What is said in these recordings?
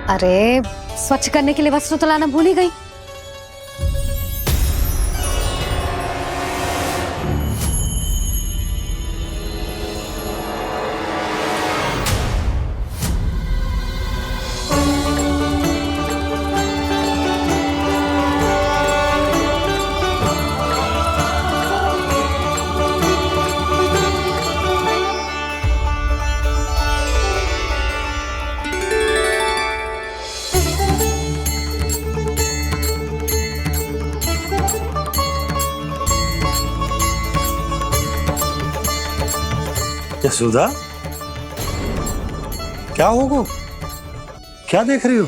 अरे स्वच्छ करने के लिए वस्त्र तो लाना भूल ही गई। यशोदा, क्या होगा? क्या देख रही हो?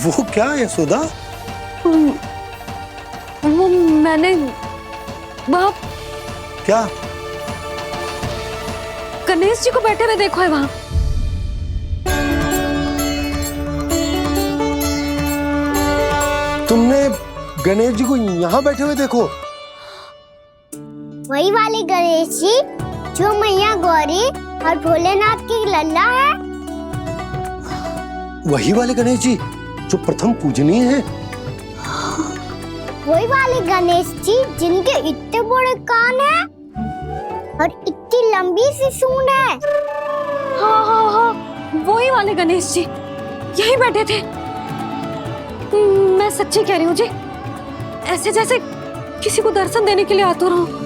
वो क्या यशोदा? वो मैंने बाप क्या? गणेश जी को बैठे हुए देखो है वहां। तुमने गणेश जी को यहाँ बैठे हुए देखो? वही वाले गणेश जी जो मैया गौरी और भोलेनाथ की लल्ला है। वही वाले गणेश जी जो प्रथम पूजनीय है। वही वाले गणेश जी जिनके इतने बड़े कान हैं और इतनी लंबी सी सूंड है। हाँ, वही वाले गणेश जी यही बैठे थे। मैं सच्ची कह रही हूँ जी, ऐसे जैसे किसी को दर्शन देने के लिए आतुर हूँ।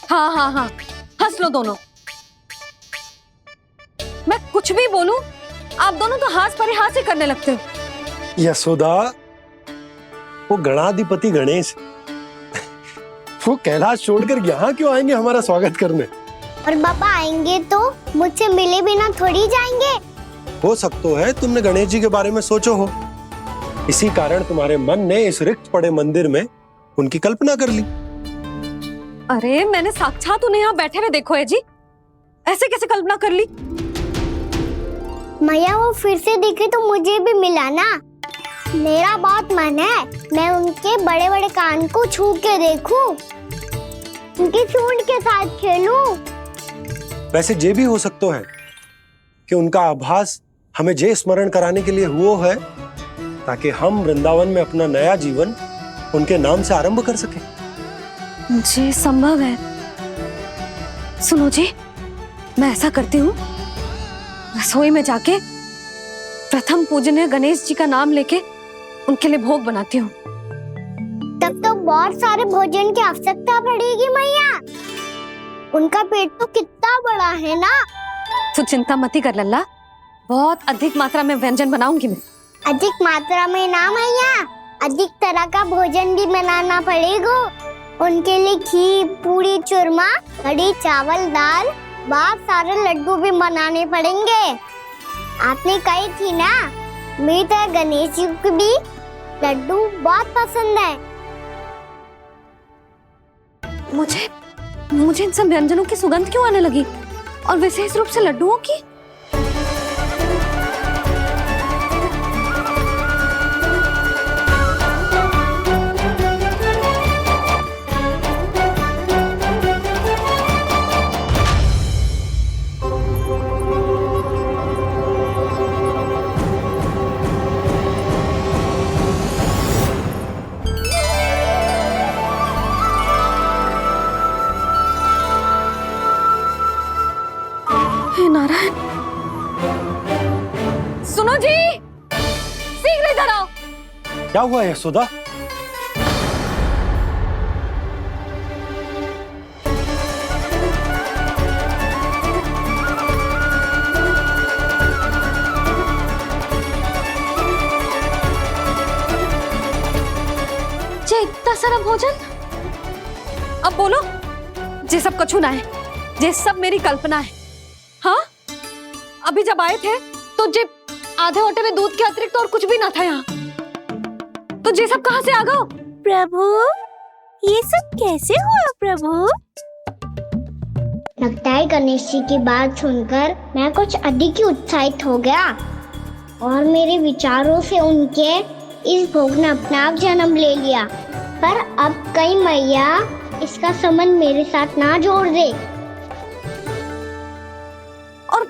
हाँ, हंस लो दोनों। मैं कुछ भी बोलूं, आप दोनों तो हाथ परिहास ही करने लगते हो। यशोदा, वो गणाधिपति गणेश वो कैलाश छोड़कर यहाँ क्यों आएंगे हमारा स्वागत करने? और पापा आएंगे तो मुझसे मिले बिना थोड़ी जाएंगे। हो सकता है तुमने गणेश जी के बारे में सोचो हो, इसी कारण तुम्हारे मन ने इस रिक्त पड़े मंदिर में उनकी कल्पना कर ली। अरे मैंने साक्षात उन्हें यहाँ बैठे हुए देखो है जी, ऐसे कैसे कल्पना कर ली? मैया वो फिर से दिखे तो मुझे भी मिला ना। मेरा बहुत मन है मैं उनके बड़े बड़े कान को छू के देखूं, उनकी सूंड के साथ खेलूं। वैसे ये भी हो सकता है कि उनका आभास हमें जे स्मरण कराने के लिए हुआ है ताकि हम वृंदावन में अपना नया जीवन उनके नाम से आरंभ कर सके। जी संभव है। सुनो जी, मैं ऐसा करती हूँ, रसोई में जाके प्रथम पूजनीय गणेश जी का नाम लेके उनके लिए भोग बनाती हूँ। तब तो बहुत सारे भोजन की आवश्यकता पड़ेगी मैया। उनका पेट तो कितना बड़ा है ना। तू चिंता मत ही कर लल्ला, बहुत अधिक मात्रा में व्यंजन बनाऊंगी मैं। अधिक मात्रा में ना मैया, अधिक तरह का भोजन भी बनाना पड़ेगा। उनके लिए खीर, पूरी, चूरमा, कढ़ी, चावल, दाल, बहुत सारे लड्डू भी बनाने पड़ेंगे। आपने कही थी ना, मेरी तरह गणेश जी को भी लड्डू बहुत पसंद है। मुझे इन सब व्यंजनों की सुगंध क्यों आने लगी, और विशेष रूप से लड्डुओं की? नारायण, सुनो जी, शीघ्र इधर आओ। क्या हुआ यशोदा? इतना सारा भोजन, अब बोलो, ये सब कछु ना है, ये सब मेरी कल्पना है। हाँ, अभी जब आए थे तो जे आधे ओटे में दूध के अतिरिक्त और कुछ भी ना था यहाँ, तो ये सब कहाँ से आ गया? प्रभु, ये सब कैसे हुआ प्रभु? लगता है गणेश जी की बात सुनकर मैं कुछ अधिक ही उत्साहित हो गया और मेरे विचारों से उनके इस भोग ने अपना आप जन्म ले लिया। पर अब कहीं मैया इसका संबंध मेरे साथ ना जोड़ दे। और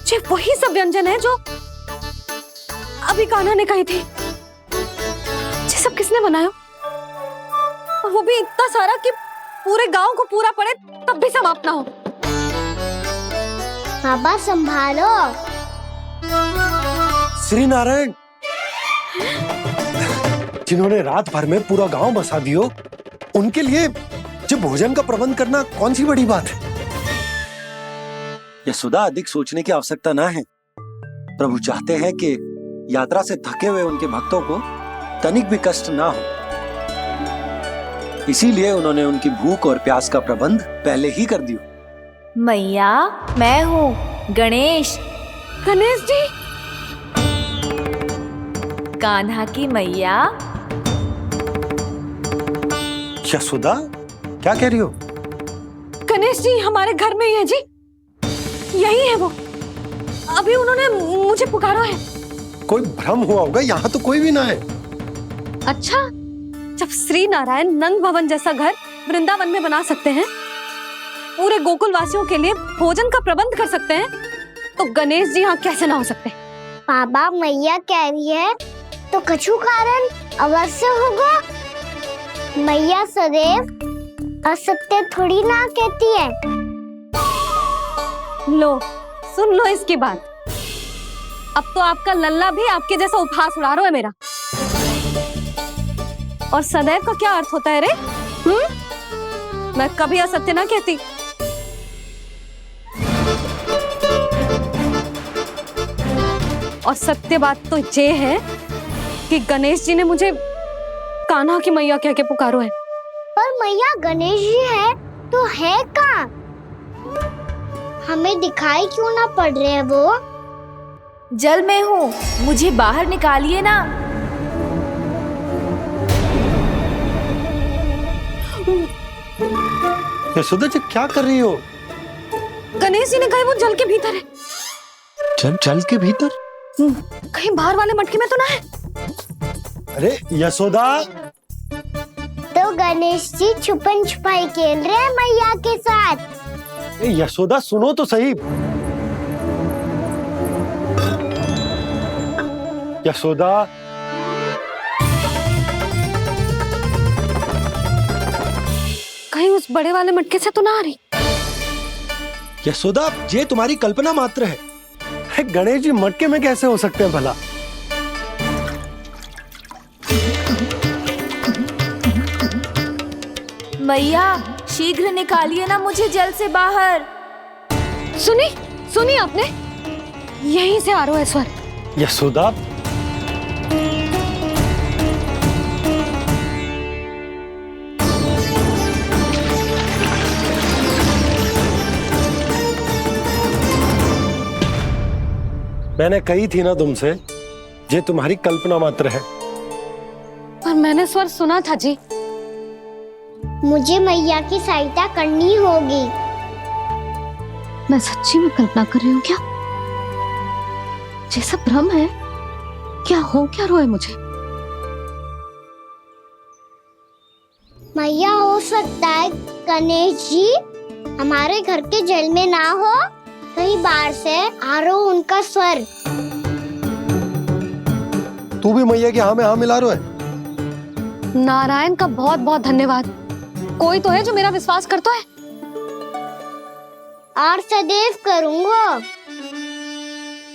ये वही सब व्यंजन है जो अभी कान्हा ने कही थी। ये सब किसने बनाया? और वो भी इतना सारा कि पूरे गांव को पूरा पड़े तब भी समाप्त ना हो। बाबा संभालो। श्री नारायण, जिन्होंने रात भर में पूरा गांव बसा दियो, उनके लिए जो भोजन का प्रबंध करना कौन सी बड़ी बात है। यशोदा, अधिक सोचने की आवश्यकता ना है। प्रभु चाहते हैं कि यात्रा से थके हुए उनके भक्तों को तनिक भी कष्ट ना हो, इसीलिए उन्होंने उनकी भूख और प्यास का प्रबंध पहले ही कर दिया। मैया, मैं हूँ गणेश। गणेश जी, कान्हा की मैया। यशोदा, क्या कह रही हो? गणेश जी हमारे घर में ही है जी, यही है वो। अभी उन्होंने मुझे पुकारा है। कोई भ्रम हुआ होगा, यहाँ तो कोई भी ना है। अच्छा, जब श्री नारायण नंद भवन जैसा घर वृंदावन में बना सकते हैं, पूरे गोकुल वासियों के लिए भोजन का प्रबंध कर सकते हैं, तो गणेश जी यहाँ कैसे ना हो सकते? बाबा मैया कह रही है तो कछु कारण अवश्य होगा। मैया सदैव असत्य थोड़ी ना कहती है। लो, सुन लो इसकी बात। अब तो आपका लल्ला भी आपके जैसा उपहास उड़ा रहा है मेरा। और सदैव का क्या अर्थ होता है रे? मैं कभी असत्य ना कहती। और सत्य बात तो ये है कि गणेश जी ने मुझे कान्हा की मैया कह के पुकारो है। पर मैया गणेश जी है तो है कहाँ? हमें दिखाई क्यों ना पड़ रहे हैं वो? जल में हूँ, मुझे बाहर निकालिए ना। यशोदा जी, क्या कर रही हो? गणेश जी ने कहा वो जल के भीतर है। जल के भीतर? कहीं बाहर वाले मटके में तो ना है? अरे यशोदा! तो गणेश जी छुपन छुपाई खेल रहे हैं मैया के साथ। यशोदा, सुनो तो सही। यशोदा, कहीं उस बड़े वाले मटके से तो ना आ रही? यशोदा, ये तुम्हारी कल्पना मात्र है। गणेश जी मटके में कैसे हो सकते हैं भला? मैया, शीघ्र निकालिए ना मुझे जल से बाहर। सुनी आपने? यहीं से आ रहा है स्वर। यशोदा, मैंने कही थी ना तुमसे, ये तुम्हारी कल्पना मात्र है। पर मैंने स्वर सुना था जी। मुझे मैया की सहायता करनी होगी। मैं सच्ची में कल्पना कर रही हूँ क्या? ये सब भ्रम है क्या? हो क्या रहा है मुझे? मैया, हो सकता है गणेश जी हमारे घर के जल में ना हो, कहीं बाहर से आ रहा हो उनका स्वर। तू भी मैया के हाँ में हाँ मिला रहा है। नारायण का बहुत बहुत धन्यवाद। कोई तो है जो मेरा विश्वास करता है। और सदैव करूंगा।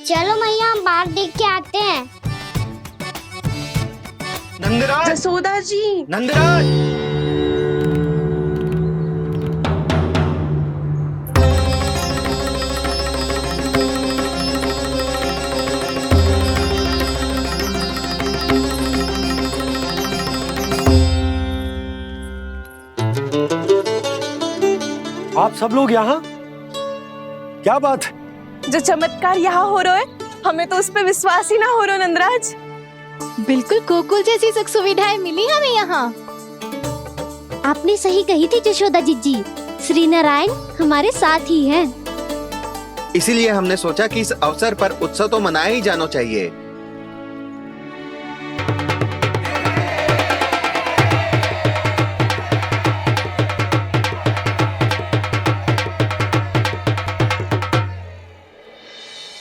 चलो मैया, हम बाहर देख के आते हैं। नंदराज, जसोदा जी। नंदराज, आप सब लोग यहाँ? क्या बात है? जो चमत्कार यहाँ हो रहा है, हमें तो उस पे विश्वास ही ना हो रहा नंदराज। बिल्कुल गोकुल जैसी सुख सुविधाएं मिली हमें यहाँ। आपने सही कही थी यशोदा जी, श्री नारायण हमारे साथ ही हैं। इसीलिए हमने सोचा कि इस अवसर पर उत्सव तो मनाया ही जाना चाहिए।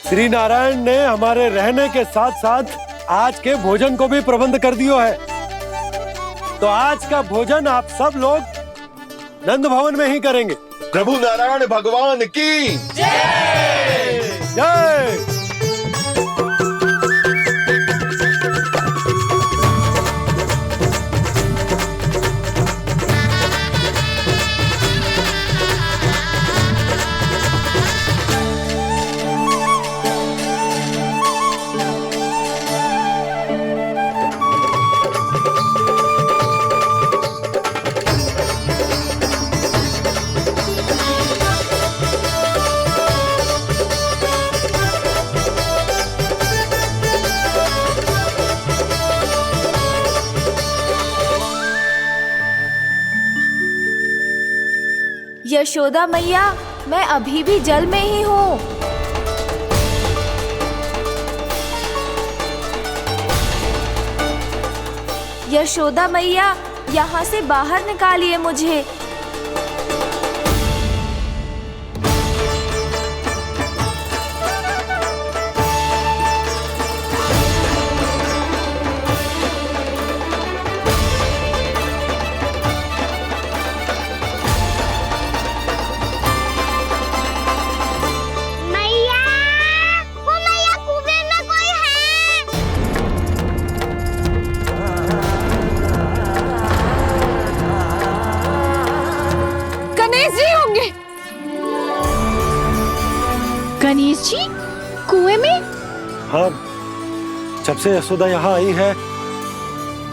श्री नारायण ने हमारे रहने के साथ साथ आज के भोजन को भी प्रबंध कर दियो है। तो आज का भोजन आप सब लोग नंद भवन में ही करेंगे। प्रभु नारायण भगवान की जय जय। यशोदा मैया, मैं अभी भी जल में ही हूँ। यशोदा मैया, यहाँ से बाहर निकालिए मुझे। गणेश जी कुएं में? हाँ, जब से यशोदा यहाँ आई है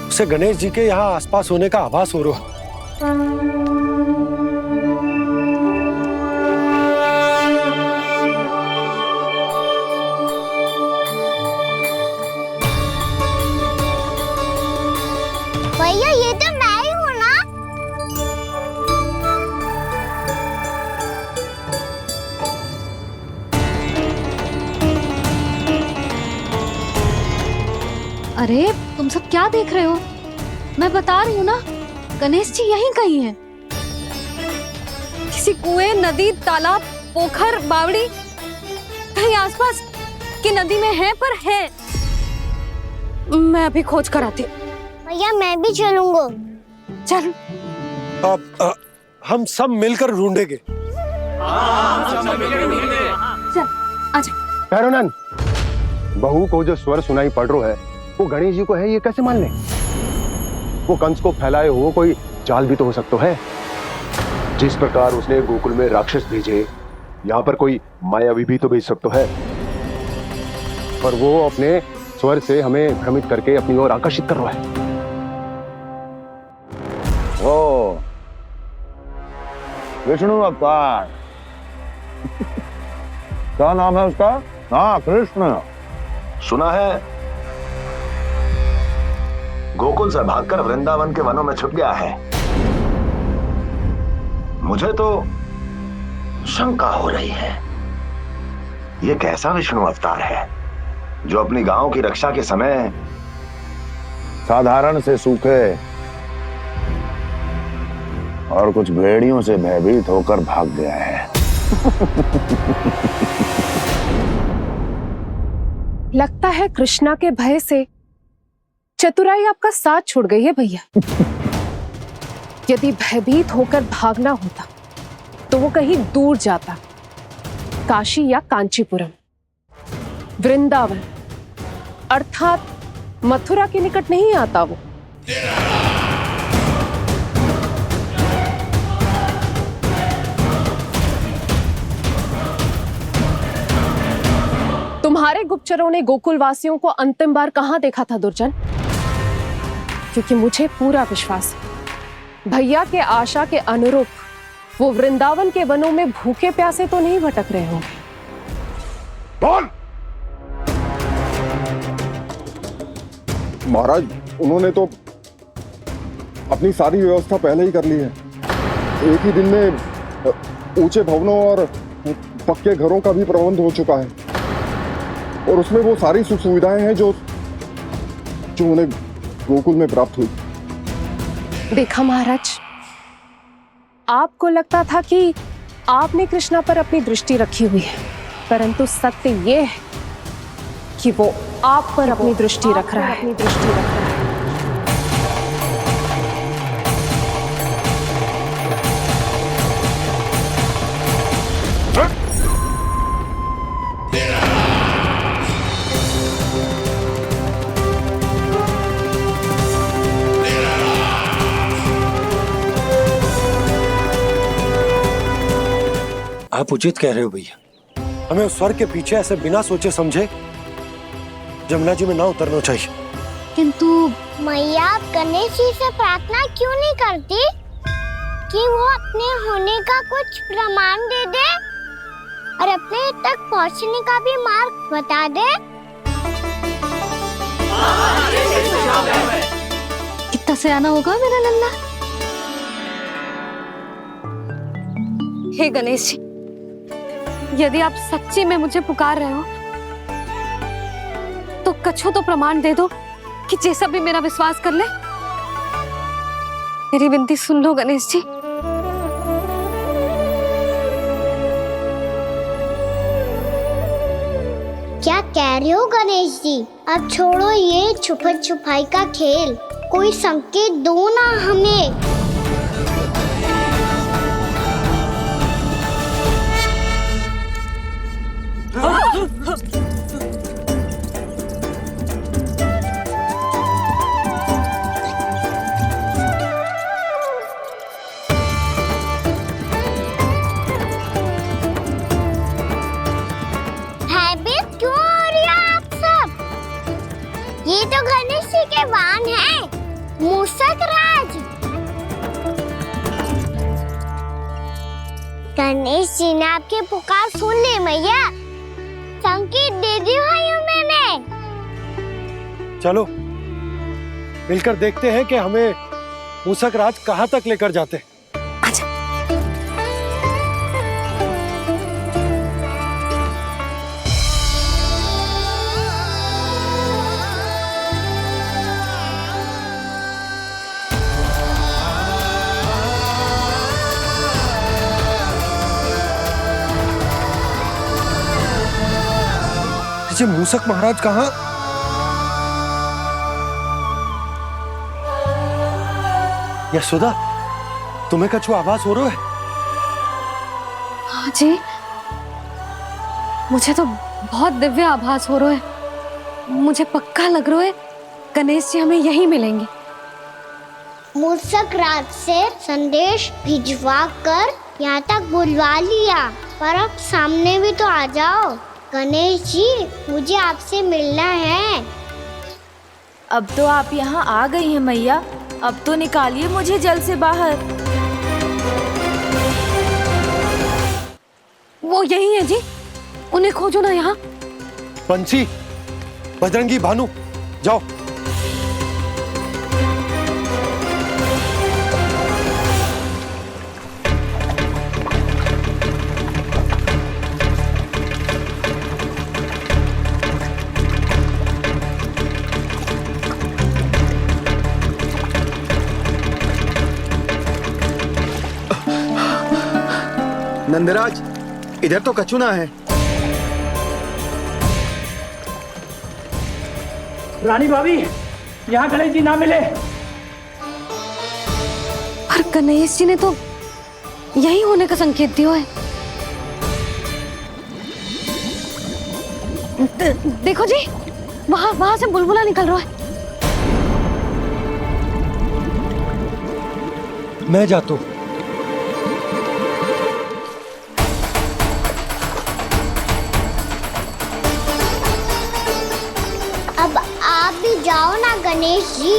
उसे गणेश जी के यहाँ आसपास होने का आभास हो रहा है। भैया ये तो मैं ही हूँ ना। अरे तुम सब क्या देख रहे हो? मैं बता रही हूँ ना, गणेश जी यहीं कहीं हैं। किसी कुएं, नदी, तालाब, पोखर, बावड़ी कहीं आसपास की नदी में है, पर है। मैं अभी खोज कर आती हूँ। भैया मैं भी चलूंगा। चल। अब हम सब मिलकर ढूंढेंगे। चल आजा। भैरवनंद, बहू को जो स्वर सुनाई पड़ रहा है वो गणेश जी को है, ये कैसे मान ले? वो कंस को फैलाए हुए कोई जाल भी तो हो सकता है। जिस प्रकार उसने गोकुल में राक्षस भेजे, यहाँ पर कोई मायावी भी तो भेज सकता है। और वो अपने स्वर से हमें भ्रमित करके अपनी ओर आकर्षित कर रहा है। ओ विष्णु अवतार। क्या नाम है उसका? हाँ, कृष्ण। सुना है गोकुल से भागकर वृंदावन के वनों में छुप गया है। मुझे तो शंका हो रही है, ये कैसा विष्णु अवतार है जो अपनी गांव की रक्षा के समय साधारण से सूखे और कुछ भेड़ियों से भयभीत होकर भाग गया है। लगता है कृष्णा के भय से चतुराई आपका साथ छोड़ गई है भैया। यदि भयभीत होकर भागना होता तो वो कहीं दूर जाता, काशी या कांचीपुरम, वृंदावन अर्थात मथुरा के निकट नहीं आता वो। तुम्हारे गुप्तचरों ने गोकुल वासियों को अंतिम बार कहां देखा था दुर्जन? क्योंकि मुझे पूरा विश्वास है भैया के आशा के अनुरूप वो वृंदावन के वनों में भूखे प्यासे तो नहीं भटक रहे होंगे। कौन? महाराज, उन्होंने तो अपनी सारी व्यवस्था पहले ही कर ली है। एक ही दिन में ऊंचे भवनों और पक्के घरों का भी प्रबंध हो चुका है, और उसमें वो सारी सुख सुविधाएं हैं जो उन्हें गोकुल में प्राप्त हुई। देखा महाराज, आपको लगता था कि आपने कृष्णा पर अपनी दृष्टि रखी हुई है, परंतु सत्य ये है कि वो आप पर अपनी दृष्टि रख रहा है। आप उचित कह रहे हो भैया, हमें उस स्वर के पीछे ऐसे बिना सोचे समझे जमुना जी में ना उतरना चाहिए। किंतु मैया, आप गणेश जी से प्रार्थना क्यों नहीं करती कि वो अपने होने का कुछ प्रमाण दे दे और अपने तक पहुंचने का भी मार्ग बता दे? कितना सयाना होगा मेरा लल्ला। हे गणेश जी, यदि आप सच्ची में मुझे पुकार रहे हो तो कछु तो प्रमाण दे दो कि जैसा भी मेरा विश्वास कर ले। मेरी विनती सुन लो गणेश जी। क्या कह रहे हो गणेश जी? अब छोड़ो ये छुपन छुपाई का खेल, कोई संकेत दो ना हमें। भयभीत क्यों हो रही हो आप सब? ये तो गणेश जी के वाहन हैं, मूषक राज। गणेश जी ने आपकी पुकार सुन ली मैया, संकेत दे दी भाइयों मैंने। चलो मिलकर देखते हैं कि हमें मूषक राज कहाँ तक लेकर जाते हैं। जी मूषक महाराज कहाँ? यशोदा, तुम्हें कछु आभास हो रहा है? हाँ जी, मुझे तो बहुत दिव्य आभास हो रहा है। मुझे पक्का लग रहा है गणेश जी हमें यहीं मिलेंगे। मूषक राज से संदेश भिजवा कर यहाँ तक बुलवा लिया, पर अब सामने भी तो आ जाओ। गणेश जी, मुझे आपसे मिलना है। अब तो आप यहाँ आ गई हैं मैया, अब तो निकालिए मुझे जल से बाहर। वो यही है जी, उन्हें खोजो ना यहाँ। बंसी, बजरंगी, भानु, जाओ। नंदराज, इधर तो कछु ना है। रानी भाभी, यहाँ गणेश जी ना मिले। पर गणेश जी ने तो यही होने का संकेत दिया है। देखो जी, वहां से बुलबुला निकल रहा है। मैं जाता हूं। अब आप भी जाओ ना गणेश जी।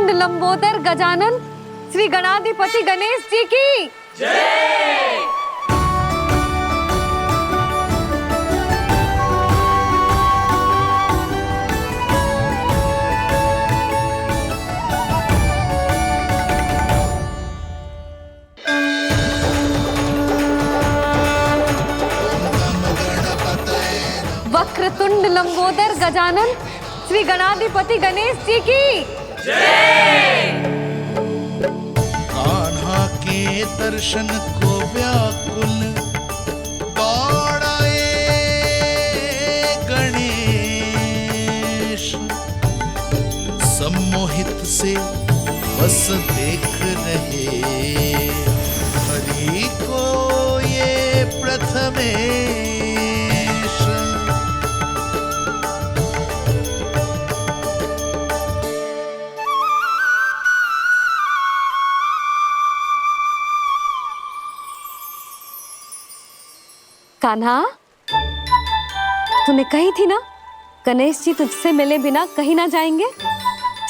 वक्रतुंड लंबोदर गजानन श्री गणाधिपति गणेश जी की जय। वक्रतुंड लंबोदर गजानन श्री गणाधिपति गणेश जी की जय। कान्हा के दर्शन को व्याकुल दौड़ाए गणेश, सम्मोहित से बस देख रहे हरि को ये प्रथमेश। कान्हा, तूने कही थी ना गणेश जी तुझसे मिले बिना कहीं ना जाएंगे।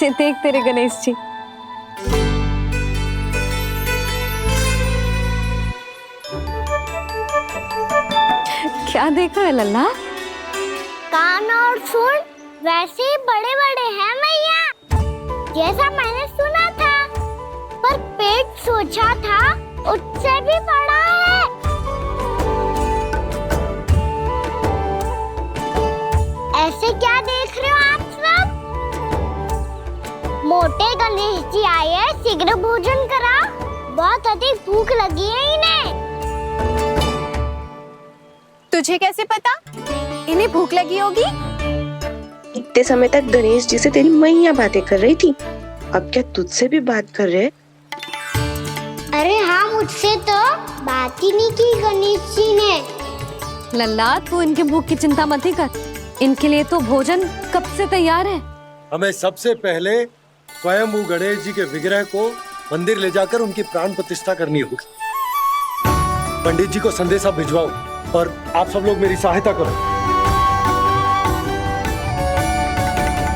देख तेरे गणेश जी। क्या देखा है लल्ला? कान और सुन वैसे ही बड़े बड़े हैं मैया, जैसा मैंने सुना था, पर पेट सोचा था उससे भी बड़ा है। ऐसे क्या देख रहे हो आप सब? मोटे गणेश जी आए हैं, शीघ्र भोजन करा, बहुत अधिक भूख लगी है इन्हें। तुझे कैसे पता इन्हें भूख लगी होगी? इतने समय तक गणेश जी से तेरी मैया बातें कर रही थी, अब क्या तुझसे भी बात कर रहे? अरे हाँ, मुझसे तो बात ही नहीं की गणेश जी ने। लल्ला, तू इनके भूख की चिंता मत ही कर, इनके लिए तो भोजन कब से तैयार है। हमें सबसे पहले स्वयं गणेश जी के विग्रह को मंदिर ले जाकर उनकी प्राण प्रतिष्ठा करनी होगी। पंडित जी को संदेशा भिजवाओ और आप सब लोग मेरी सहायता करो।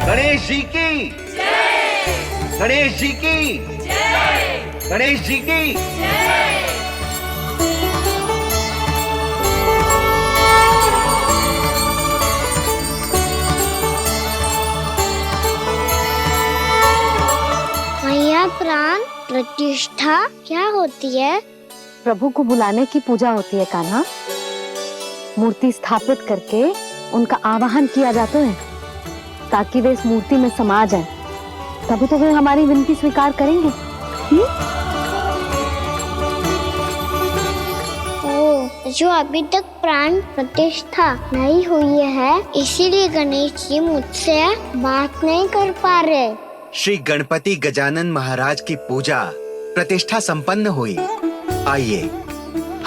गणेश जी की जय। गणेश जी की जय। गणेश जी की जय। मैया, प्राण प्रतिष्ठा क्या होती है? प्रभु को बुलाने की पूजा होती है कान्हा। मूर्ति स्थापित करके उनका आवाहन किया जाता है ताकि वे इस मूर्ति में समा जाएं। तभी तो वे हमारी विनती स्वीकार करेंगे। जो अभी तक प्राण प्रतिष्ठा नहीं हुई है, इसीलिए गणेश जी मुझसे बात नहीं कर पा रहे। श्री गणपति गजानन महाराज की पूजा प्रतिष्ठा संपन्न हुई। आइए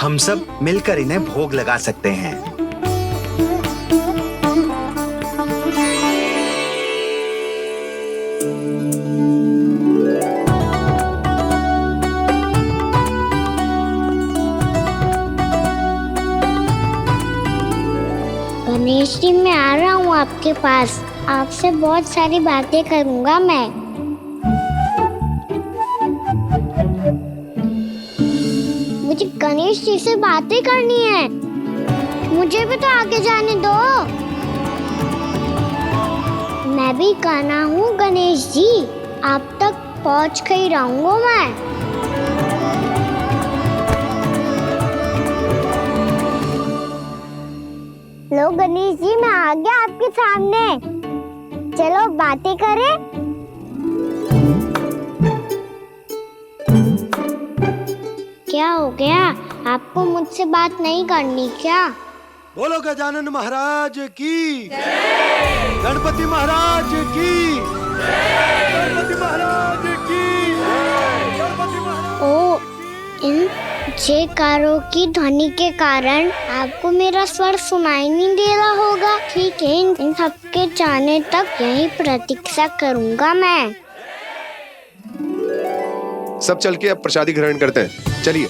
हम सब मिलकर इन्हें भोग लगा सकते हैं। गणेश जी, मैं आ रहा हूँ आपके पास, आपसे बहुत सारी बातें करूँगा मैं। मुझे गणेश जी से बातें करनी है, मुझे भी तो आगे जाने दो। मैं भी कान्हा हूँ गणेश जी, आप तक पहुँच कर ही रहूँगा मैं। लो गणेश जी, मैं आ गया आपके सामने, चलो बातें करें। क्या हो गया, आपको मुझसे बात नहीं करनी क्या? बोलो गजानन महाराज की जय। गणपति महाराज की जय। गणपति महाराज की जय। गणपति महाराज। ओ, इन जयकारों की ध्वनि के कारण आपको मेरा स्वर सुनाई नहीं दे रहा होगा। ठीक है, इन सबके जाने तक यही प्रतीक्षा करूंगा मैं। सब चल के अब प्रसादी ग्रहण करते हैं, चलिए।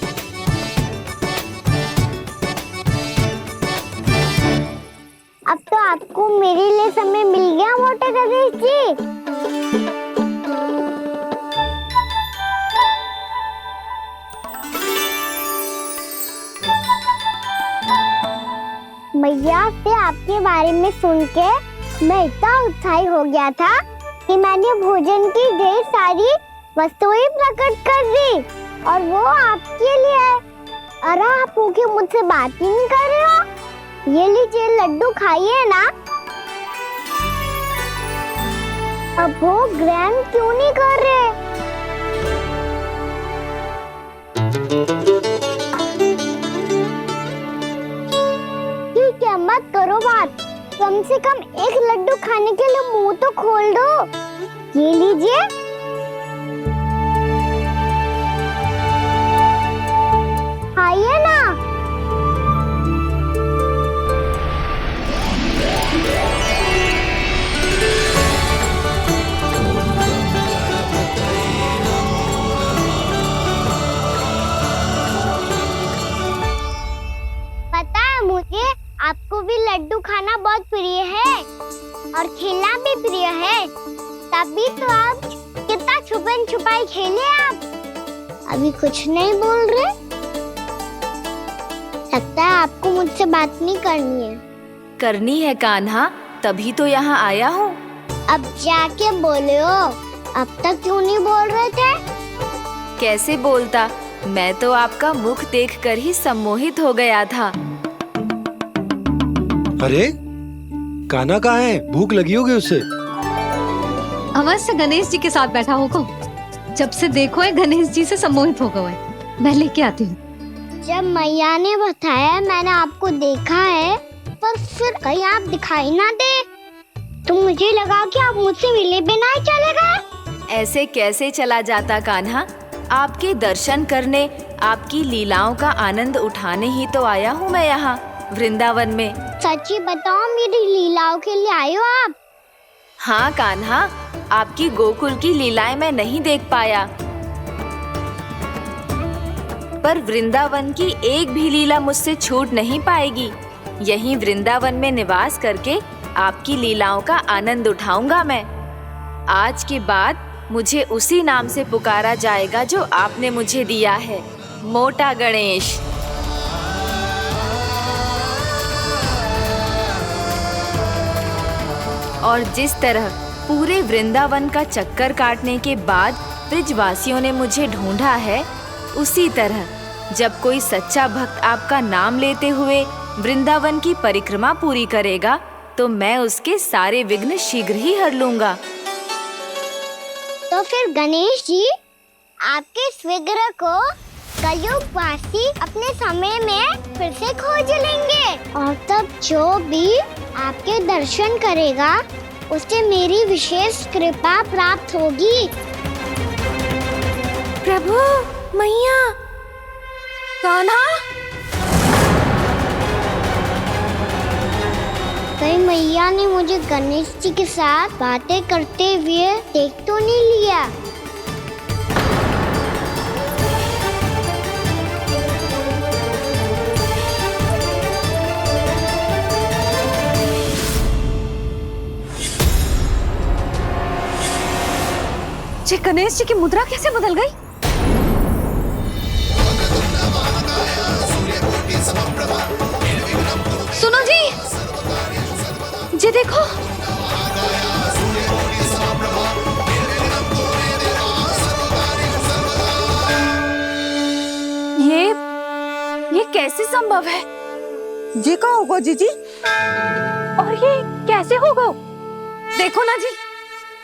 अब तो आपको मेरे लिए समय मिल गया मोटे गणेश जी। मैया से आपके बारे में सुन के मैं इतना उत्साही हो गया था कि मैंने भोजन की ढेर सारी वस्तुएं प्रकट कर दी और वो आपके लिए। अरे आप भूखे मुझसे बात ही नहीं कर रहे हो। ये लीजिए लड्डू खाइए ना। अब वो ग्रैंड क्यों नहीं कर रहे? ठीक है, मत करो बात। कम से कम एक लड्डू खाने के लिए मुंह तो खोल दो। ये लीजिए। खाइए ना। पता है मुझे आपको भी लड्डू खाना बहुत प्रिय है और खेलना भी प्रिय है। तभी तो आप कितना छुपन छुपाई खेले। आप अभी कुछ नहीं बोल रहे। लगता है आपको मुझसे बात नहीं करनी है। करनी है कान्हा, तभी तो यहाँ आया हूँ। अब जाके बोले हो। अब तक क्यों नहीं बोल रहे थे? कैसे बोलता, मैं तो आपका मुख देखकर ही सम्मोहित हो गया था। अरे कान्हा कहाँ है? भूख लगी होगी उससे। अवश्य गणेश जी के साथ बैठा होगा। जब से देखो है गणेश जी से सम्मोहित हो गए। मैं लेके आती हूँ। जब मैया ने बताया मैंने आपको देखा है, पर फिर कहीं आप दिखाई ना दे तो मुझे लगा कि आप मुझसे मिले बिना ही चले गए। ऐसे कैसे चला जाता कान्हा? आपके दर्शन करने, आपकी लीलाओं का आनंद उठाने ही तो आया हूँ मैं यहाँ वृंदावन में। सच्ची बताओ, मेरी लीलाओं के लिए आए हो आप? हाँ कान्हा, आपकी गोकुल की लीलाएं मैं नहीं देख पाया, पर वृंदावन की एक भी लीला मुझसे छूट नहीं पाएगी। यहीं वृंदावन में निवास करके आपकी लीलाओं का आनंद उठाऊंगा मैं। आज के बाद मुझे उसी नाम से पुकारा जाएगा जो आपने मुझे दिया है, मोटा गणेश। और जिस तरह पूरे वृंदावन का चक्कर काटने के बाद ब्रिजवासियों ने मुझे ढूंढा है, उसी तरह जब कोई सच्चा भक्त आपका नाम लेते हुए वृंदावन की परिक्रमा पूरी करेगा तो मैं उसके सारे विघ्न शीघ्र ही हर लूंगा। तो फिर गणेश जी, आपके इस विग्रह को कलयुगवासी अपने समय में फिर से खोज लेंगे और तब जो भी आपके दर्शन करेगा उसे मेरी विशेष कृपा प्राप्त होगी। प्रभु, मैया, कान्हा, कहीं मैया ने मुझे गणेश जी के साथ बातें करते हुए देख तो नहीं लिया? ये गणेश जी की मुद्रा कैसे बदल गई? सुनो जी, ये देखो। ये कैसे संभव है? ये का होगा जीजी? और ये कैसे होगा? देखो ना जी,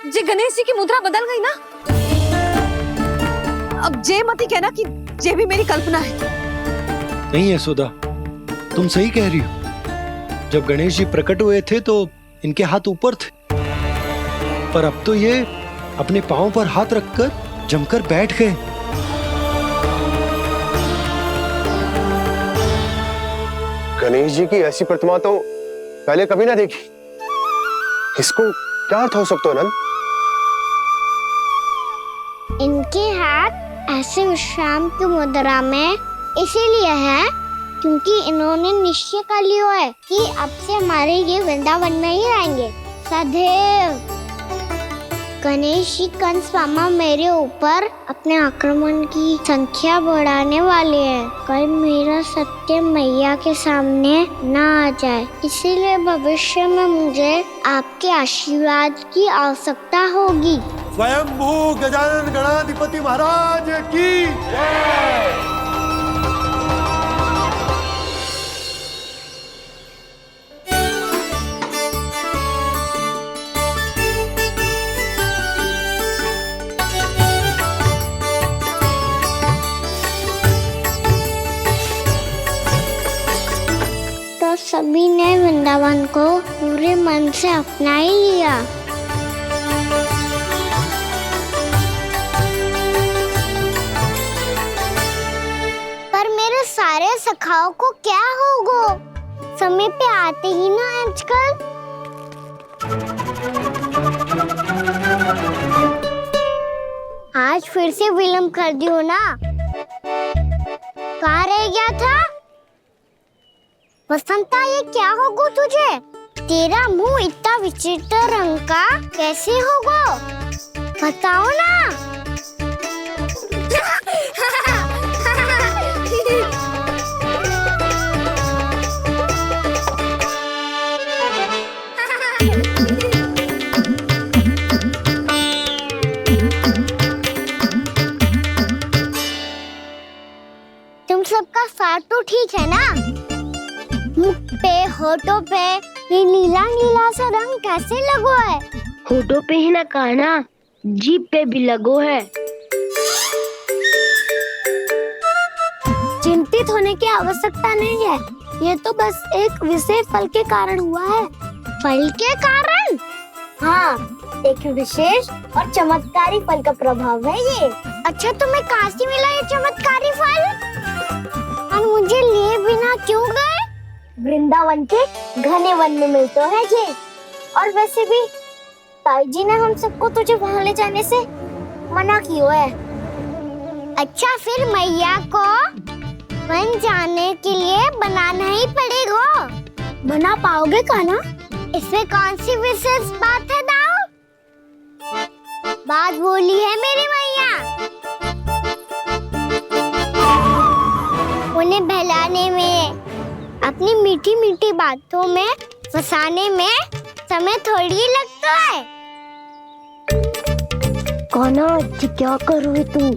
ये गणेश जी की मुद्रा बदल गई ना। अब जे मत ही कहना कि ये भी मेरी कल्पना है। नहीं यशोदा, तुम सही कह रही हो। जब गणेश जी प्रकट हुए थे तो इनके हाथ ऊपर थे, पर अब तो ये अपने पांव पर हाथ रखकर जमकर बैठ गए। गणेश जी की ऐसी प्रतिमा तो पहले कभी ना देखी। इसको क्या अर्थ हो सकता है नंद? इनके हाथ ऐसे विश्राम की मुद्रा में इसीलिए है क्योंकि इन्होंने निश्चय कर लिया है कि अब से हमारे ये वृंदावन में ही रहेंगे सदैव। गणेश जी कंस मामा मेरे ऊपर अपने आक्रमण की संख्या बढ़ाने वाले हैं। कल मेरा सत्य मैया के सामने ना आ जाए, इसीलिए भविष्य में मुझे आपके आशीर्वाद की आवश्यकता होगी। स्वयंभू गजानन गणाधिपति महाराज की जय। तो सभी ने वृंदावन को पूरे मन से अपना ही लिया। पर मेरे सारे सखाओं को क्या होगा? समय पे आते ही ना आजकल। आज फिर से विलम्ब कर दियो ना। कहाँ रह गया था? वसंता, ये क्या होगा तुझे? तेरा मुंह इतना विचित्र रंग का कैसे होगा? बताओ ना। तुम सबका साथ तो ठीक है ना? मुख पे, होठों पे ये नीला नीला सा रंग कैसे लगो है? होठों पे ही ना कहना, जीभ पे भी लगो है। चिंतित होने की आवश्यकता नहीं है, ये तो बस एक विशेष फल के कारण हुआ है। फल के कारण? हाँ, एक विशेष और चमत्कारी फल का प्रभाव है ये। अच्छा, तुम्हें कहाँ से मिला ये चमत्कारी फल? और मुझे लिए बिना क्यों गए? वृंदावन के घने वन में मिलते हैं ये। और वैसे भी ताई जी ने हम सबको तुझे वहाँ ले जाने से मना किया है। अच्छा, फिर मैया को वन जाने के लिए बनाना ही पड़ेगा। बना पाओगे का ना? इसमें कौन सी विशेष बात है दाऊ? बात बोली है मेरी मैया। उन्हें बहलाने में, अपनी मीठी मीठी बातों में फंसाने में समय थोड़ी लगता है। कौना क्या करोगे तुम?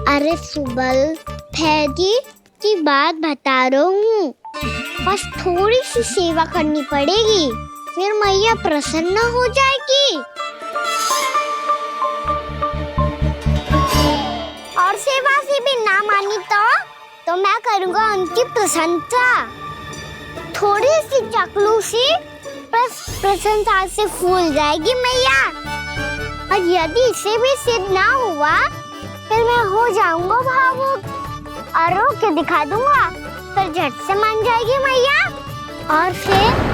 अरे सुबल, फैजी की बात बता रहा हूँ। बस थोड़ी सी सेवा करनी पड़ेगी, फिर मैया प्रसन्न हो जाएगी। और सेवा से भी ना मानी तो मैं करूँगा उनकी प्रशंसा। थोड़ी सी चाकलूसी बस प्रशंसा से फूल जाएगी मैया। और यदि इसे भी सिद्ध ना हुआ, फिर मैं हो जाऊंगा भावुक और रो के दिखा दूंगा, फिर झट से मान जाएगी मैया। और फिर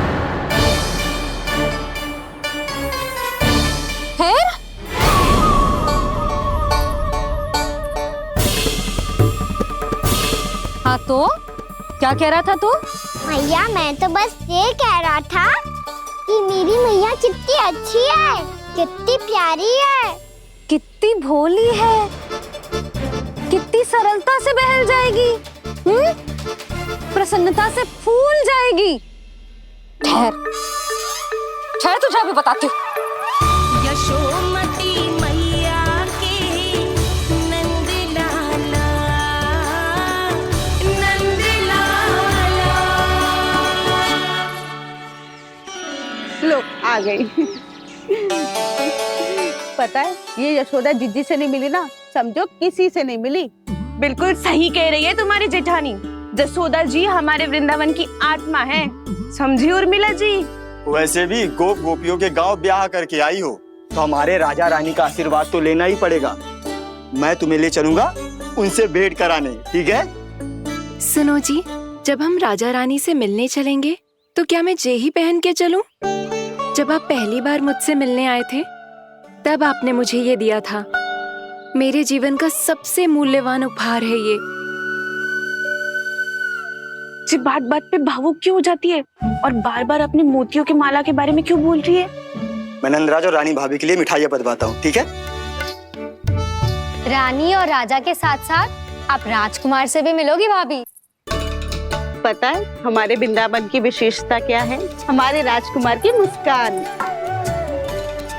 हाँ, तो क्या कह रहा था तू? मैया, मैं तो बस ये कह रहा था कि मेरी मैया कितनी अच्छी है, कितनी प्यारी है, कितनी भोली है, कितनी सरलता से बहल जाएगी, प्रसन्नता से फूल जाएगी। ठहर ठहर, तुझे अभी बताती हूँ। यशोमती मैया के नंद लाला, नंद लाला। लो, आ गई। पता है, ये यशोदा जिज्जी से नहीं मिली ना, समझो किसी से नहीं मिली। बिल्कुल सही कह रही है तुम्हारी जेठानी। यशोदा जी हमारे वृंदावन की आत्मा है, समझी उर्मिला जी। वैसे भी गोप गोपियों के गांव ब्याह करके आई हो, तो हमारे राजा रानी का आशीर्वाद तो लेना ही पड़ेगा। मैं तुम्हें ले चलूंगा उनसे भेंट कराने, ठीक है? सुनो जी, जब हम राजा रानी से मिलने चलेंगे तो क्या मैं जे ही पहन के चलूं? जब आप पहली बार मुझसे मिलने आए थे, तब आपने मुझे ये दिया था। मेरे जीवन का सबसे मूल्यवान उपहार है ये। जी, बात बात पे भावुक क्यों हो जाती है और बार बार अपनी मोतियों की माला के बारे में क्यों बोल रही है? मैं नंदराज और रानी भाभी के लिए मिठाइयाँ बंटवाता हूँ, ठीक है? रानी और राजा के साथ साथ आप राजकुमार से भी मिलोगी भाभी। पता है हमारे वृंदावन की विशेषता क्या है? हमारे राजकुमार की मुस्कान।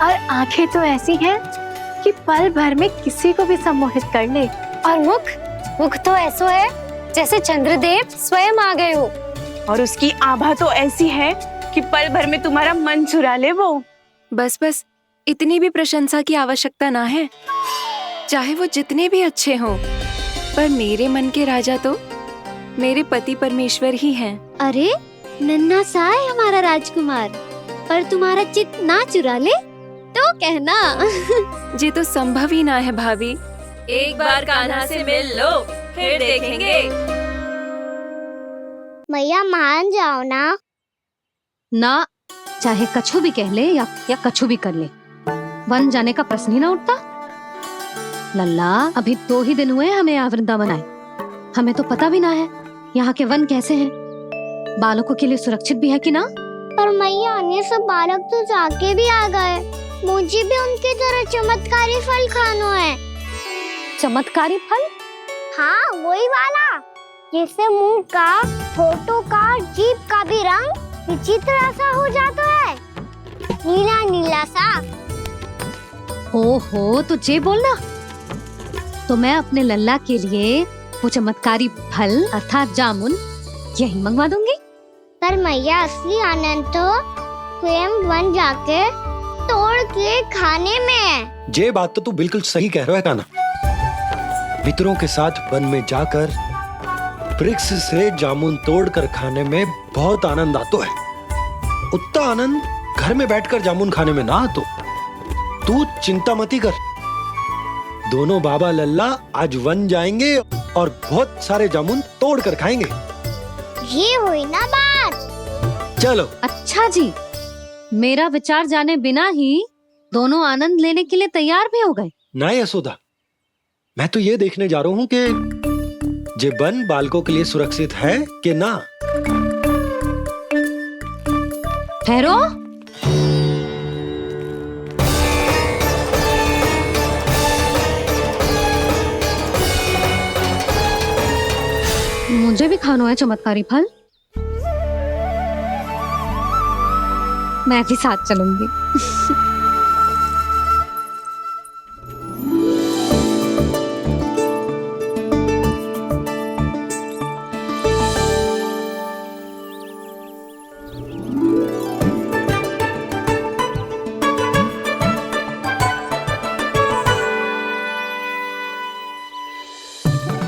और आंखें तो ऐसी हैं कि पल भर में किसी को भी सम्मोहित कर ले। और मुख तो ऐसा है जैसे चंद्रदेव स्वयं आ गए हो। और उसकी आभा तो ऐसी है कि पल भर में तुम्हारा मन चुरा ले वो। बस बस, इतनी भी प्रशंसा की आवश्यकता ना है। चाहे वो जितने भी अच्छे हों, पर मेरे मन के राजा तो मेरे पति परमेश्वर ही हैं। अरे नन्हा सा है हमारा राजकुमार, पर तुम्हारा चित्त ना चुरा ले तो कहना। ये तो संभव ही ना है भाभी। एक बार कान्हा से मिल लो, फिर देखेंगे। मैया मान जाओ ना। ना, चाहे कछु भी कह ले या कछु भी कर ले, वन जाने का प्रश्न ही ना उठता। लल्ला, अभी 2 ही दिन हुए हमें यहाँ वृंदावन आए। हमें तो पता भी ना है यहाँ के वन कैसे हैं, बालकों के लिए सुरक्षित भी है कि ना। पर मैया ये सब बालक तो जाके भी आ गए। मुझे भी उनके तरह चमत्कारी फल खाना है। चमत्कारी फल? हाँ, वही वाला जिससे मुंह का, होठों का, जीभ का भी रंग विचित्र सा हो जाता है, नीला नीला सा। हो तो जे बोलना। तो मैं अपने लल्ला के लिए वो चमत्कारी फल अर्थात जामुन यही मंगवा दूंगी। पर मैया असली आनंद तो स्वयं वन जाके तोड़ के खाने में है। ये बात तो तू बिल्कुल सही कह रहा है कान्हा। मित्रों के साथ वन में जाकर वृक्ष से जामुन तोड़कर खाने में बहुत आनंद आता है। उतना आनंद घर में बैठकर जामुन खाने में ना आतो। तू चिंता मती कर, दोनों बाबा लल्ला आज वन जाएंगे और बहुत सारे जामुन तोड़कर खाएंगे। ये हुई ना बात। चलो। अच्छा जी, मेरा विचार जाने बिना ही दोनों आनंद लेने के लिए तैयार भी हो गए। ना यशोदा, मैं तो ये देखने जा रहा हूँ कि जे वन बालकों के लिए सुरक्षित है कि ना। ठहरो। मुझे भी खाना है चमत्कारी फल। मैं भी साथ चलूंगी।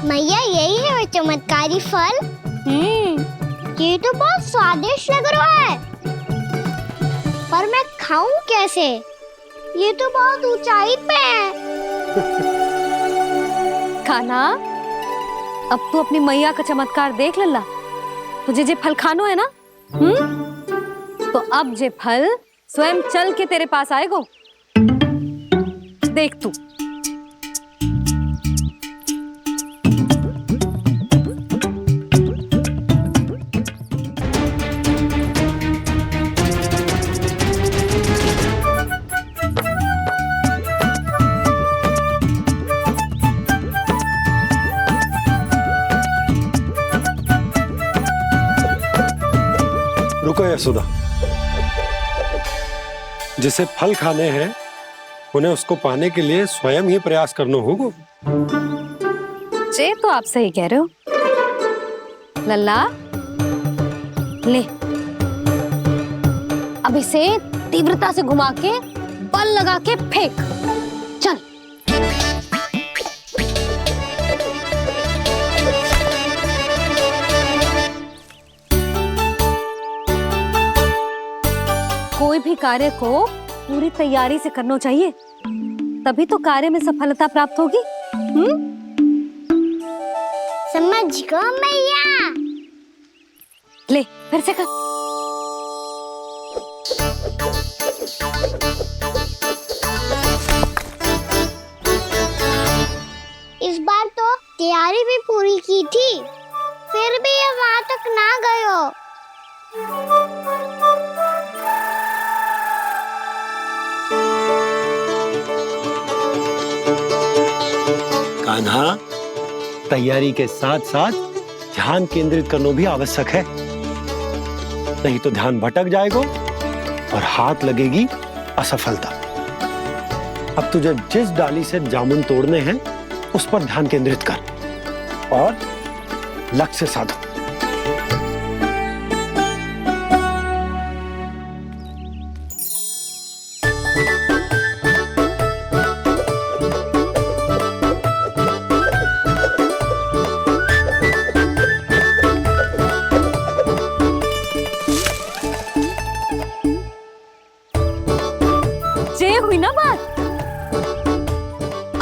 मैया यही है वो चमत्कारी फल। ये तो बहुत स्वादिष्ट लग रहा है, पर मैं खाऊं कैसे? ये तो बहुत ऊंचाई पे है। खाना, अब तू अपनी मैया का चमत्कार देख लल्ला। तुझे जे फल खानो है ना, तो अब जे फल स्वयं चल के तेरे पास आएगो। देख तू। रुको यशोदा, जिसे फल खाने हैं उन्हें उसको पाने के लिए स्वयं ही प्रयास करना होगा। जे तो आप सही कह रहे हो लल्ला। ले, अब इसे तीव्रता से घुमा के बल लगा के फेंक। चल। कोई भी कार्य को पूरी तैयारी से करना चाहिए, तभी तो कार्य में सफलता प्राप्त होगी। समझ गो मैया। ले, फिर से कर। इस बार तो तैयारी भी पूरी की थी, फिर भी ये वहां तक ना गए हो। कान्हा, तैयारी के साथ साथ ध्यान केंद्रित करना भी आवश्यक है, नहीं तो ध्यान भटक जाएगा और हाथ लगेगी असफलता। अब तुझे जिस डाली से जामुन तोड़ने हैं उस पर ध्यान केंद्रित कर और लक्ष्य साधो। ये हुई ना बात।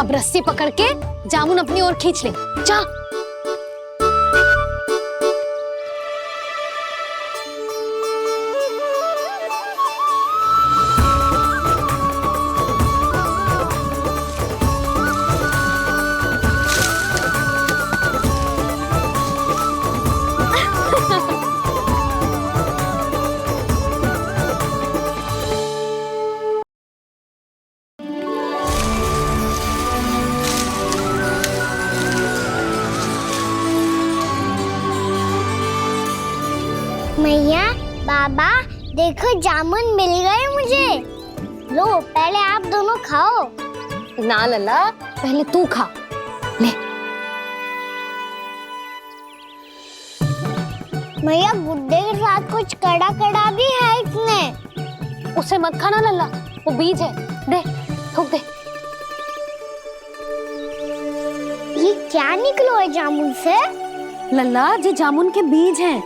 अब रस्सी पकड़ के जामुन अपनी ओर खींच ले। जा। मैया, बाबा, देखो जामुन मिल गए मुझे। लो, पहले आप दोनों खाओ। ना लल्ला, पहले तू खा। ले। मैया, गुड्डे के साथ कुछ कड़ा कड़ा भी है इसमें। उसे मत खाना लल्ला, वो बीज है। दे, थूक दे। ये क्या निकलो है जामुन से? लल्ला, ये जामुन के बीज हैं।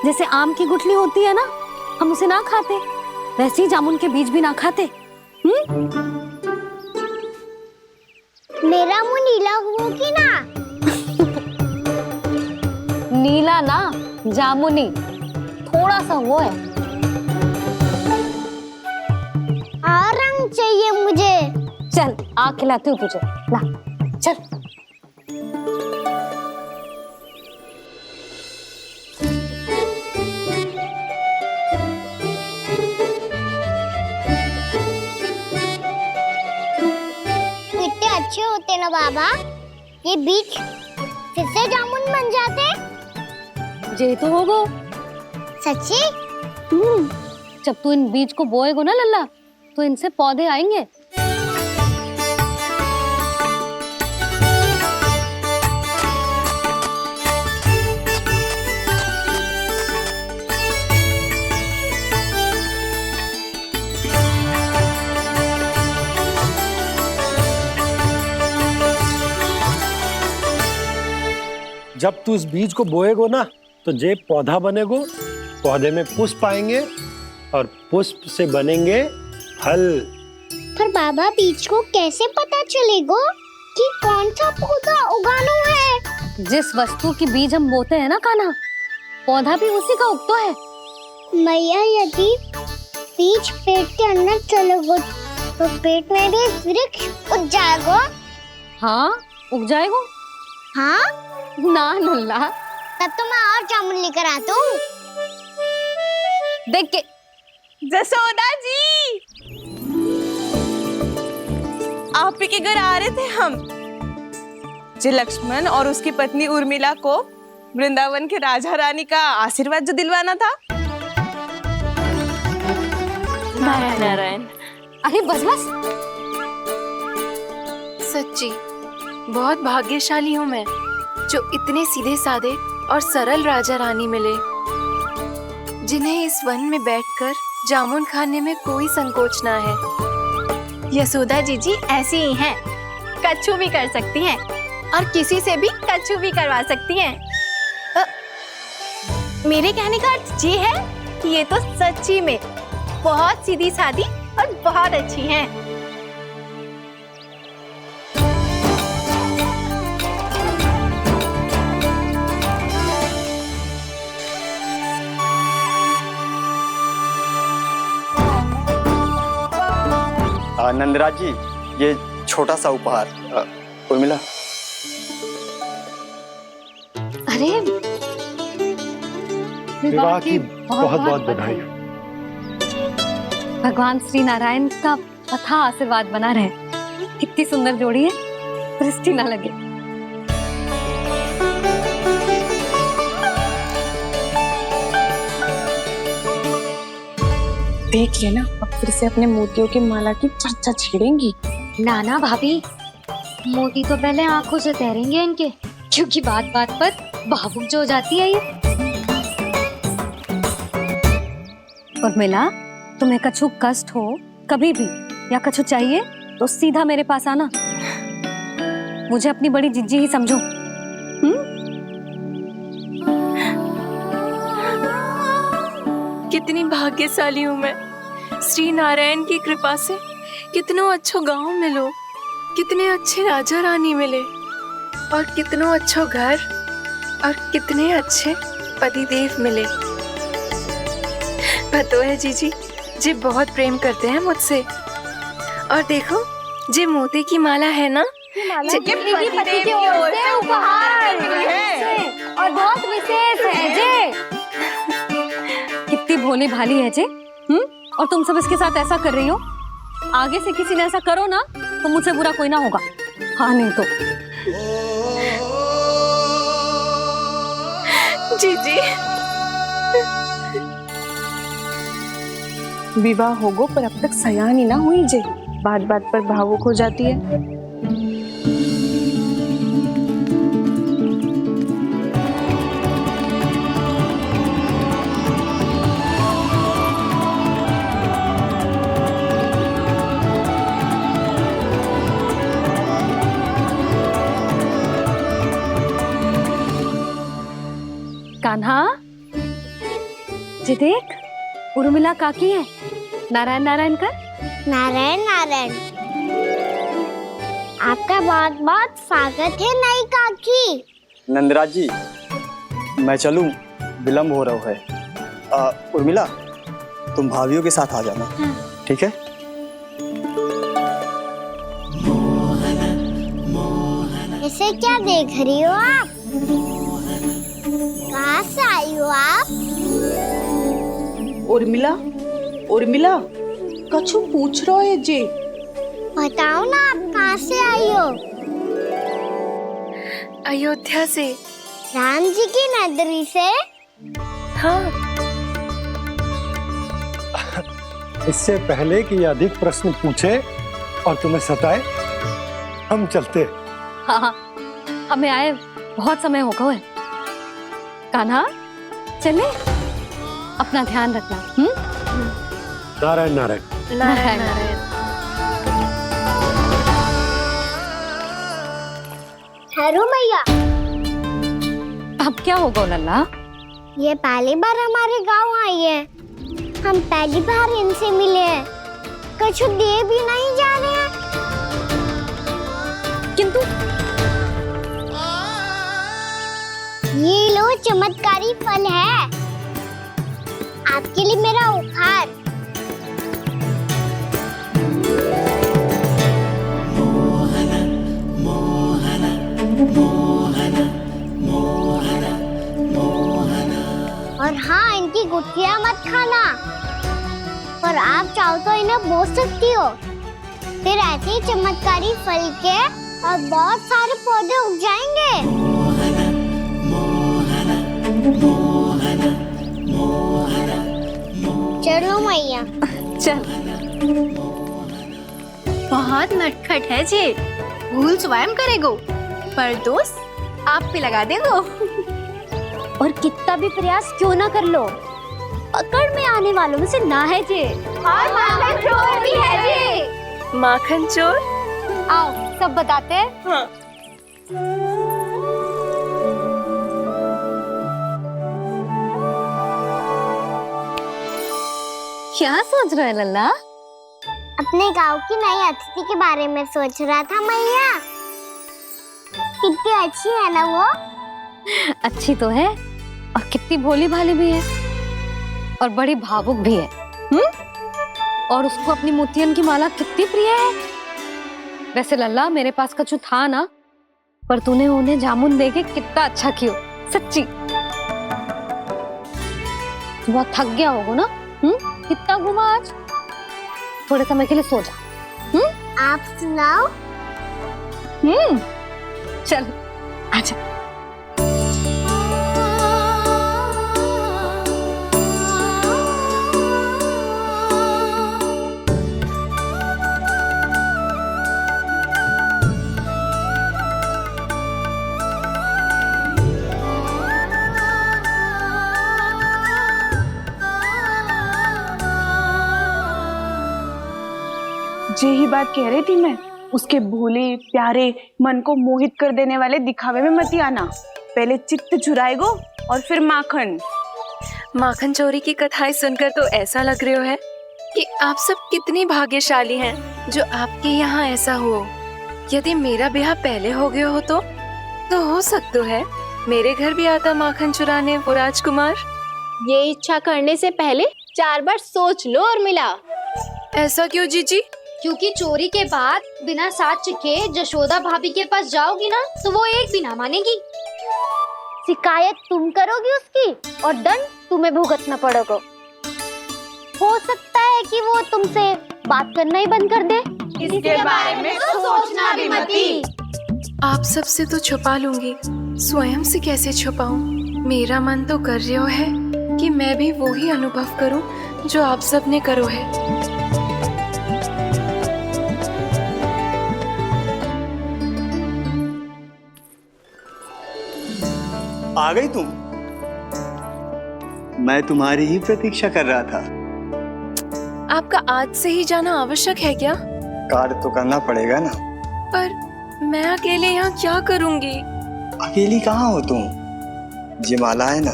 जैसे आम की गुठली होती है ना, हम उसे ना खाते, वैसे ही जामुन के बीज भी ना खाते। मेरा मुंह नीला हुआ कि ना? नीला ना, जामुनी, थोड़ा सा वो है। और रंग चाहिए मुझे। चल, आ खिलाती हूँ तुझे। ला, चल। अच्छे होते ना बाबा, ये बीज फिर से जामुन बन जाते। जे तो होगो। सच्ची? जब तू इन बीज को बोएगो ना लल्ला, तो इनसे पौधे आएंगे। जब तू इस बीज को बोएगो ना, तो जे पौधा बनेगो, पौधे में पुष्प आएंगे और पुष्प से बनेंगे फल। पर बाबा, बीज को कैसे पता चलेगा कि कौन सा पौधा उगाना है? जिस वस्तु की बीज हम बोते हैं ना कान्हा, पौधा भी उसी का उगता है। मैया, यदि बीज पेट के अंदर चलेगा तो पेट में भी वृक्ष उग जाएगा। हाँ, उग जाएगा। हाँ ना लल्ला, तब तो मैं और जामुन लेकर आता हूँ। देख के। जसोदा जी, आप ही के घर आ रहे थे हम। जी, लक्ष्मण और उसकी पत्नी उर्मिला को वृंदावन के राजा रानी का आशीर्वाद जो दिलवाना था। नारायण नारायण। अरे बस बस। सच्ची बहुत भाग्यशाली हूँ मैं, जो इतने सीधे साधे और सरल राजा रानी मिले, जिन्हें इस वन में बैठकर जामुन खाने में कोई संकोच ना है। यशोदा जीजी ऐसी ही हैं, कच्छू भी कर सकती हैं और किसी से भी कच्छू भी करवा सकती हैं। मेरे कहने का अर्थ ये है कि ये तो सच्ची में बहुत सीधी सादी और बहुत अच्छी हैं। नंदराज जी, ये छोटा सा उपहार। उर्मिला। अरे, विवाह की बहुत बहुत बधाई। भगवान श्री नारायण का अथाह आशीर्वाद बना रहे। कितनी सुंदर जोड़ी है, दृष्टि ना लगे। देख लेना, अब फिर से अपने मोतियों की माला की चर्चा छेड़ेंगी। नाना भाभी, मोती तो पहले आंखों से तैरेंगे इनके, क्योंकि बात बात पर भावुक जो हो जाती है ये। उर्मिला, तुम्हें कछु कष्ट हो कभी भी या कछु चाहिए तो सीधा मेरे पास आना। मुझे अपनी बड़ी जिज्जी ही समझो। कितनी भाग्यशाली हूँ मैं, श्री नारायण की कृपा से कितनों अच्छो गांव मिलो, कितने अच्छे राजा रानी मिले और कितनों अच्छो घर और कितने अच्छे पतिदेव मिले। पतो है जीजी, जी बहुत प्रेम करते हैं मुझसे। और देखो, जे मोती की माला है ना, ये पति की ओर से उपहार और बहुत विशेष है जे। कितनी भोली भाली है जे। और तुम सब इसके साथ ऐसा कर रही हो। आगे से किसी ने ऐसा करो ना तो मुझसे बुरा कोई ना होगा। हाँ नहीं तो जीजी। विवाह होगो पर अब तक सयान ही ना हुई जे, बात बात पर भावुक हो जाती है। कान्हा, जी देख, उर्मिला काकी है। नारायण नारायण कर। नारायण नारायण। आपका बहुत बहुत स्वागत है नई काकी। नंदराज जी, मैं चलूं, विलम्ब हो रहा है। उर्मिला, तुम भाभियों के साथ आ जाना। ठीक है? इसे क्या देख रही हो आप? कहाँ से आई हो आप? उर्मिला, उर्मिला, कछु पूछ रहा है जे। बताओ ना, आप कहाँ से आई हो? अयोध्या से। राम जी की नगरी से? हाँ। इससे पहले कि ये अधिक प्रश्न पूछे और तुम्हें सताए, हम चलते। हाँ हाँ, हमें आए बहुत समय हो गया है। कान्हा, चले, अपना ध्यान रखना। नारायण नारायण। नारायण नारायण। ठहरो मैया। अब क्या होगा लल्ला? ये पहली बार हमारे गांव आई है, हम पहली बार इनसे मिले हैं, कुछ दे भी नहीं जा रहे हैं। किंतु ये लो, चमत्कारी फल है आपके लिए, मेरा उपहार। और हाँ, इनकी गुठलियां मत खाना, और आप चाहो तो इन्हें बोस सकती हो, फिर ऐसे ही चमत्कारी फल के और बहुत सारे पौधे उग जाएंगे। चलो मैया। चल। बहुत नटखट है जे, भूल स्वयं करेगो, पर दोष आप पे लगा देगो। और कितना भी प्रयास क्यों ना कर लो, पकड़ में आने वालों में से ना है जे। और माखन चोर भी है जे। माखन चोर? आओ सब बताते हैं। हाँ। क्या सोच रहे हो लल्ला? अपने गांव की नई अतिथि के बारे में सोच रहा था मैया। कितनी अच्छी है ना वो? अच्छी तो है, और कितनी भोली भाली भी है, और बड़ी भावुक भी है। और उसको अपनी मोतियन की माला कितनी प्रिय है। वैसे लल्ला, मेरे पास कछु था ना, पर तूने उन्हें जामुन देके कितना अच्छा किया, सच्ची। बहुत थक गया होगा ना? कितना घुमा आज? थोड़े समय के लिए सो जा। आप सुनाओ। चल आजा। यही बात कह रही थी मैं, उसके भोले प्यारे मन को मोहित कर देने वाले दिखावे में मत आना। पहले चित्त चुराएगो और फिर माखन। माखन चोरी की कथाएं सुनकर तो ऐसा लग रहा है कि आप सब कितनी भाग्यशाली हैं जो आपके यहाँ ऐसा हो। यदि मेरा ब्याह पहले हो गया हो तो हो सकता है मेरे घर भी आता माखन चुराने वो राजकुमार। ये इच्छा करने से पहले 4 बार सोच लो और मिला। ऐसा क्यों जीजी? क्योंकि चोरी के बाद बिना साथ चिखे जशोदा भाभी के पास जाओगी ना तो वो एक भी ना मानेगी। शिकायत तुम करोगी उसकी और दंड तुम्हें भुगतना पड़ेगा। हो सकता है कि वो तुमसे बात करना ही बंद कर दे। इसके बारे में तो सोचना भी मती। आप सबसे तो छुपा लूंगी, स्वयं से कैसे छुपाऊं? मेरा मन तो कर रहा है कि मैं भी वो ही अनुभव करूं जो आप सब ने करो है। आ गई तुम? मैं तुम्हारी ही प्रतीक्षा कर रहा था। आपका आज से ही जाना आवश्यक है क्या? कार्य तो करना पड़ेगा ना। पर मैं अकेले यहाँ क्या करूँगी? अकेली कहाँ हो तुम? ये माला है ना,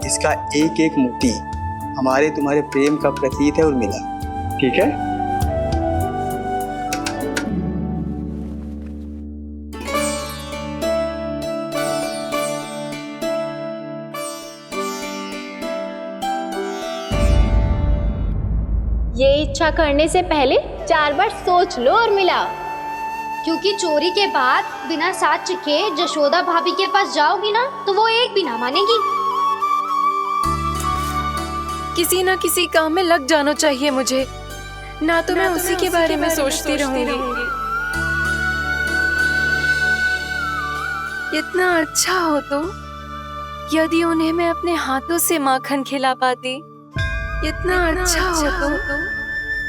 इसका एक एक मोती हमारे तुम्हारे प्रेम का प्रतीक है उर्मिला, ठीक है? ये इच्छा करने से पहले 4 बार सोच लो और मिला। क्योंकि चोरी के बाद बिना साथ चिखे जशोदा भाभी के पास जाओगी ना तो वो एक भी ना मानेगी। किसी न किसी काम में लग जाना चाहिए मुझे, ना तो मैं उसी के बारे में सोचती रहूंगी। इतना अच्छा हो तो यदि उन्हें मैं अपने हाथों से माखन खिला पाती। इतना अच्छा हो तो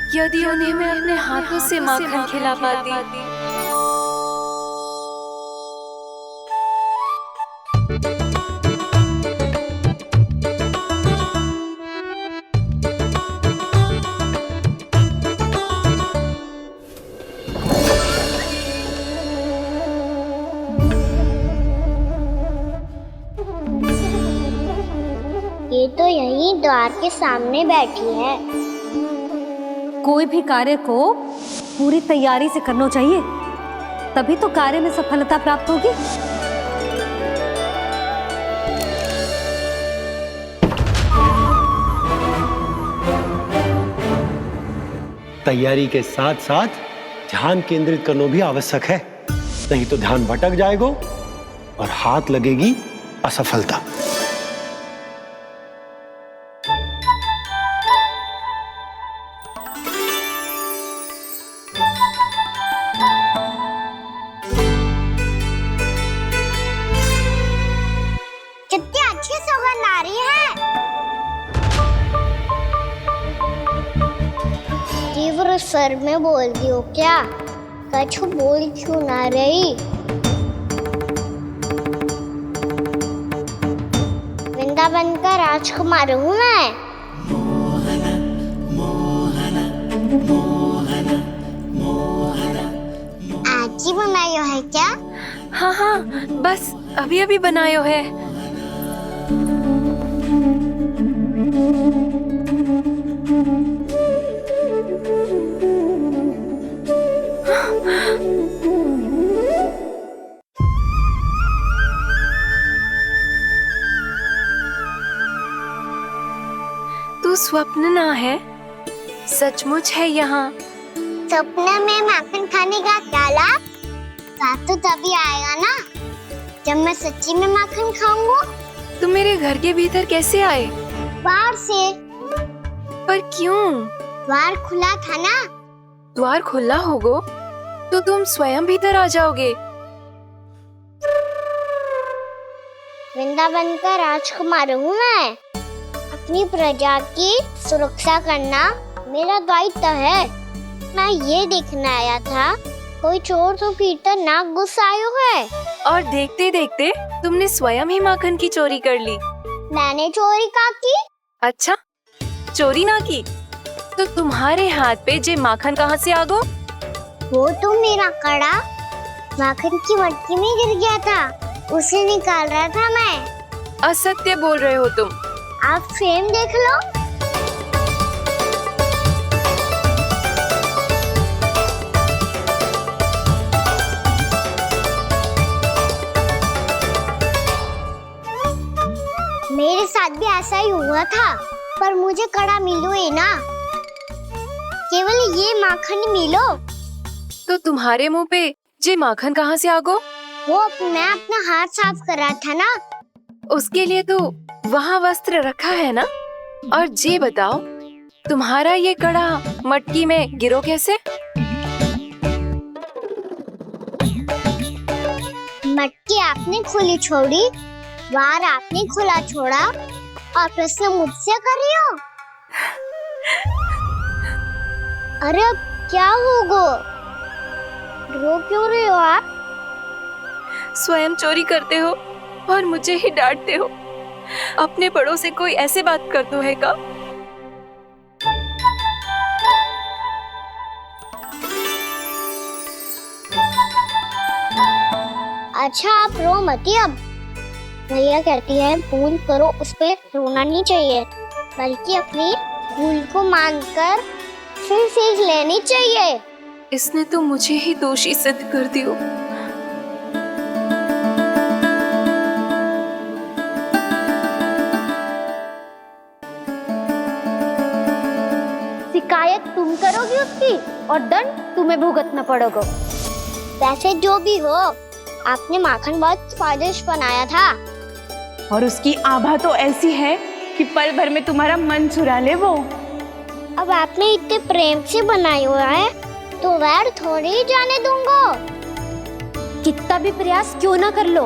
यदि उन्हें मैं अपने हाथों से माखन खिला पाती। ये तो यहीं द्वार के सामने बैठी है। कोई भी कार्य को पूरी तैयारी से करना चाहिए, तभी तो कार्य में सफलता प्राप्त होगी। तैयारी के साथ साथ ध्यान केंद्रित करना भी आवश्यक है, नहीं तो ध्यान भटक जाएगा और हाथ लगेगी असफलता। कितनी अच्छी सौगंध आ रही है। तीव्र स्वर में बोल दी हो क्या? कछु बोल क्यों ना रही? वृंदावन का राजकुमार हूँ मैं। आज ही बनायो है क्या? हाँ हाँ, बस अभी अभी बनायो है। तू स्वप्न ना है, सचमुच है यहाँ। सपने में माखन खाने का क्या लाभ? रात तो तभी आएगा ना जब मैं सच्ची में माखन खाऊंगा। तुम मेरे घर के भीतर कैसे आए? बाहर से। पर क्यों? द्वार खुला था ना। द्वार खुला होगा तो तुम स्वयं भीतर आ जाओगे। वृंदावन का राजकुमार हूँ मैं। अपनी प्रजा की सुरक्षा करना मेरा दायित्व है। मैं ये देखने आया था कोई चोर तो कीर्तन ना घुस आयो है। और देखते देखते तुमने स्वयं ही माखन की चोरी कर ली। मैंने चोरी का की? अच्छा, चोरी ना की तो तुम्हारे हाथ पे जे माखन कहाँ से आ गो? वो तो मेरा कड़ा माखन की मटकी में गिर गया था, उसे निकाल रहा था मैं। असत्य बोल रहे हो तुम। आप फ्रेम देख लो। मेरे साथ भी ऐसा ही हुआ था, पर मुझे कड़ा मिलो ही ना, केवल ये माखन मिलो। तो तुम्हारे मुंह पे जे माखन कहाँ से आ गो? वो मैं अपना हाथ साफ कर रहा था ना। उसके लिए तो वहाँ वस्त्र रखा है ना। और जे बताओ, तुम्हारा ये कड़ा मटकी में गिरो कैसे? मटकी आपने खुली छोड़ी, बाहर आपने खुला छोड़ा, और प्रश्न मुझसे कर रही हो? अरे अब क्या होगा? रो क्यों रहे हो आप? स्वयं चोरी करते हो और मुझे ही डांटते हो। अपने बड़ों से कोई ऐसे बात कर दो है का? अच्छा आप रो मती। अब भैया कहती है भूल करो, उस पे रोना नहीं चाहिए, बल्कि अपनी भूल को मानकर फिर सीख लेनी चाहिए। इसने तो मुझे ही दोषी सिद्ध कर दियो। शिकायत तुम करोगी उसकी और दंड तुम्हें भुगतना पड़ेगा। वैसे जो भी हो, आपने माखन बहुत स्वादिष्ट बनाया था। और उसकी आभा तो ऐसी है कि पल भर में तुम्हारा मन चुरा ले वो। अब आपने इतने प्रेम से बनाई हुआ है तो वैर थोड़ी ही जाने दूंगा। कितना भी प्रयास क्यों ना कर लो,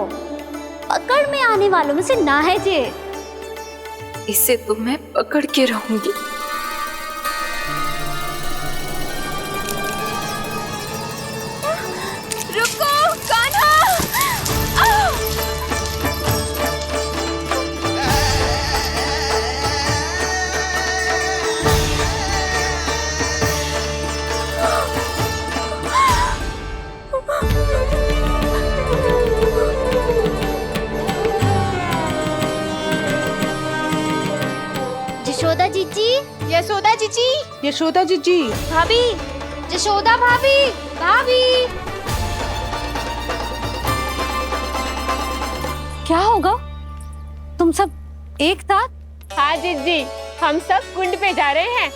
पकड़ में आने वालों में से ना है जे। इसे तो मैं पकड़ के रहूंगी। रुको कान्हा! यशोदा जीजी, यशोदा जीजी, यशोदा जीजी, भाभी, यशोदा भाभी, भाभी। क्या होगा? तुम सब एक साथ? हाँ जीजी, हम सब कुंड पे जा रहे हैं,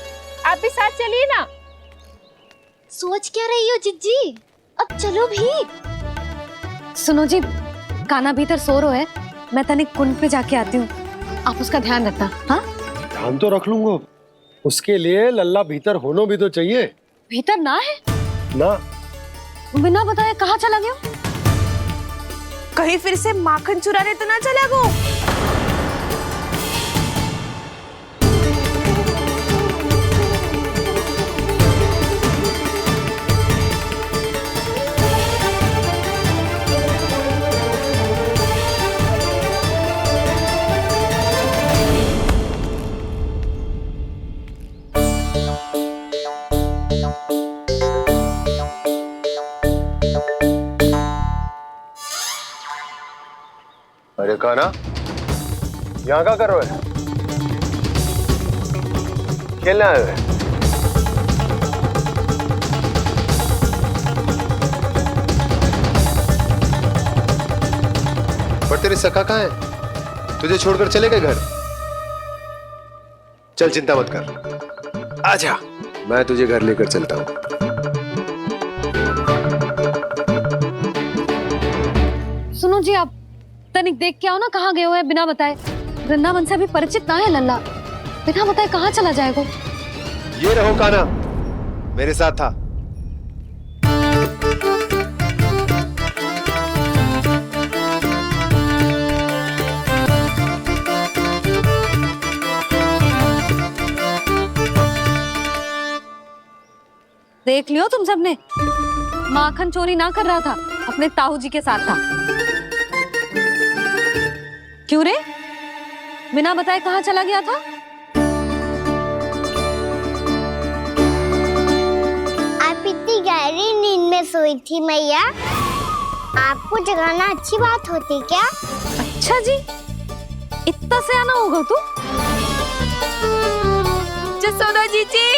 आप भी साथ चलिए ना। सोच क्या रही हो जिज्जी? अब चलो भी। सुनो जी, कान्हा भीतर सो रहा है, मैं तनिक कुंड पे जाके आती हूँ, आप उसका ध्यान रखना। हाँ, ध्यान तो रख लूंगा, उसके लिए लल्ला भीतर होना भी तो चाहिए। भीतर ना है ना? बिना बताए कहाँ चला गया? कहीं फिर से माखन चुराने तो ना चला गो? अरे कान्हा, यहाँ क्या कर रहे हो? खेलने आए हुए? पर तेरे सखा कहाँ है? तुझे छोड़कर चले गए घर? चल चिंता मत कर, आजा, मैं तुझे घर लेकर चलता हूँ। सुनो जी, आप तनिक देख के आओ ना, कहाँ गए हुए हैं बिना बताए। वृंदावन से अभी परिचित ना है लल्ला, बिना बताए कहाँ चला जाएगा? ये रहो कान्हा, मेरे साथ था। देख लियो तुम सबने, माखन चोरी ना कर रहा था, अपने ताऊ जी के साथ था। क्यों रे, बिना बताए कहाँ चला गया था? गई थी मैया। आपको जगाना अच्छी बात होती क्या? अच्छा जी, इतना सयाना होगा तू? जसोदा जीजी,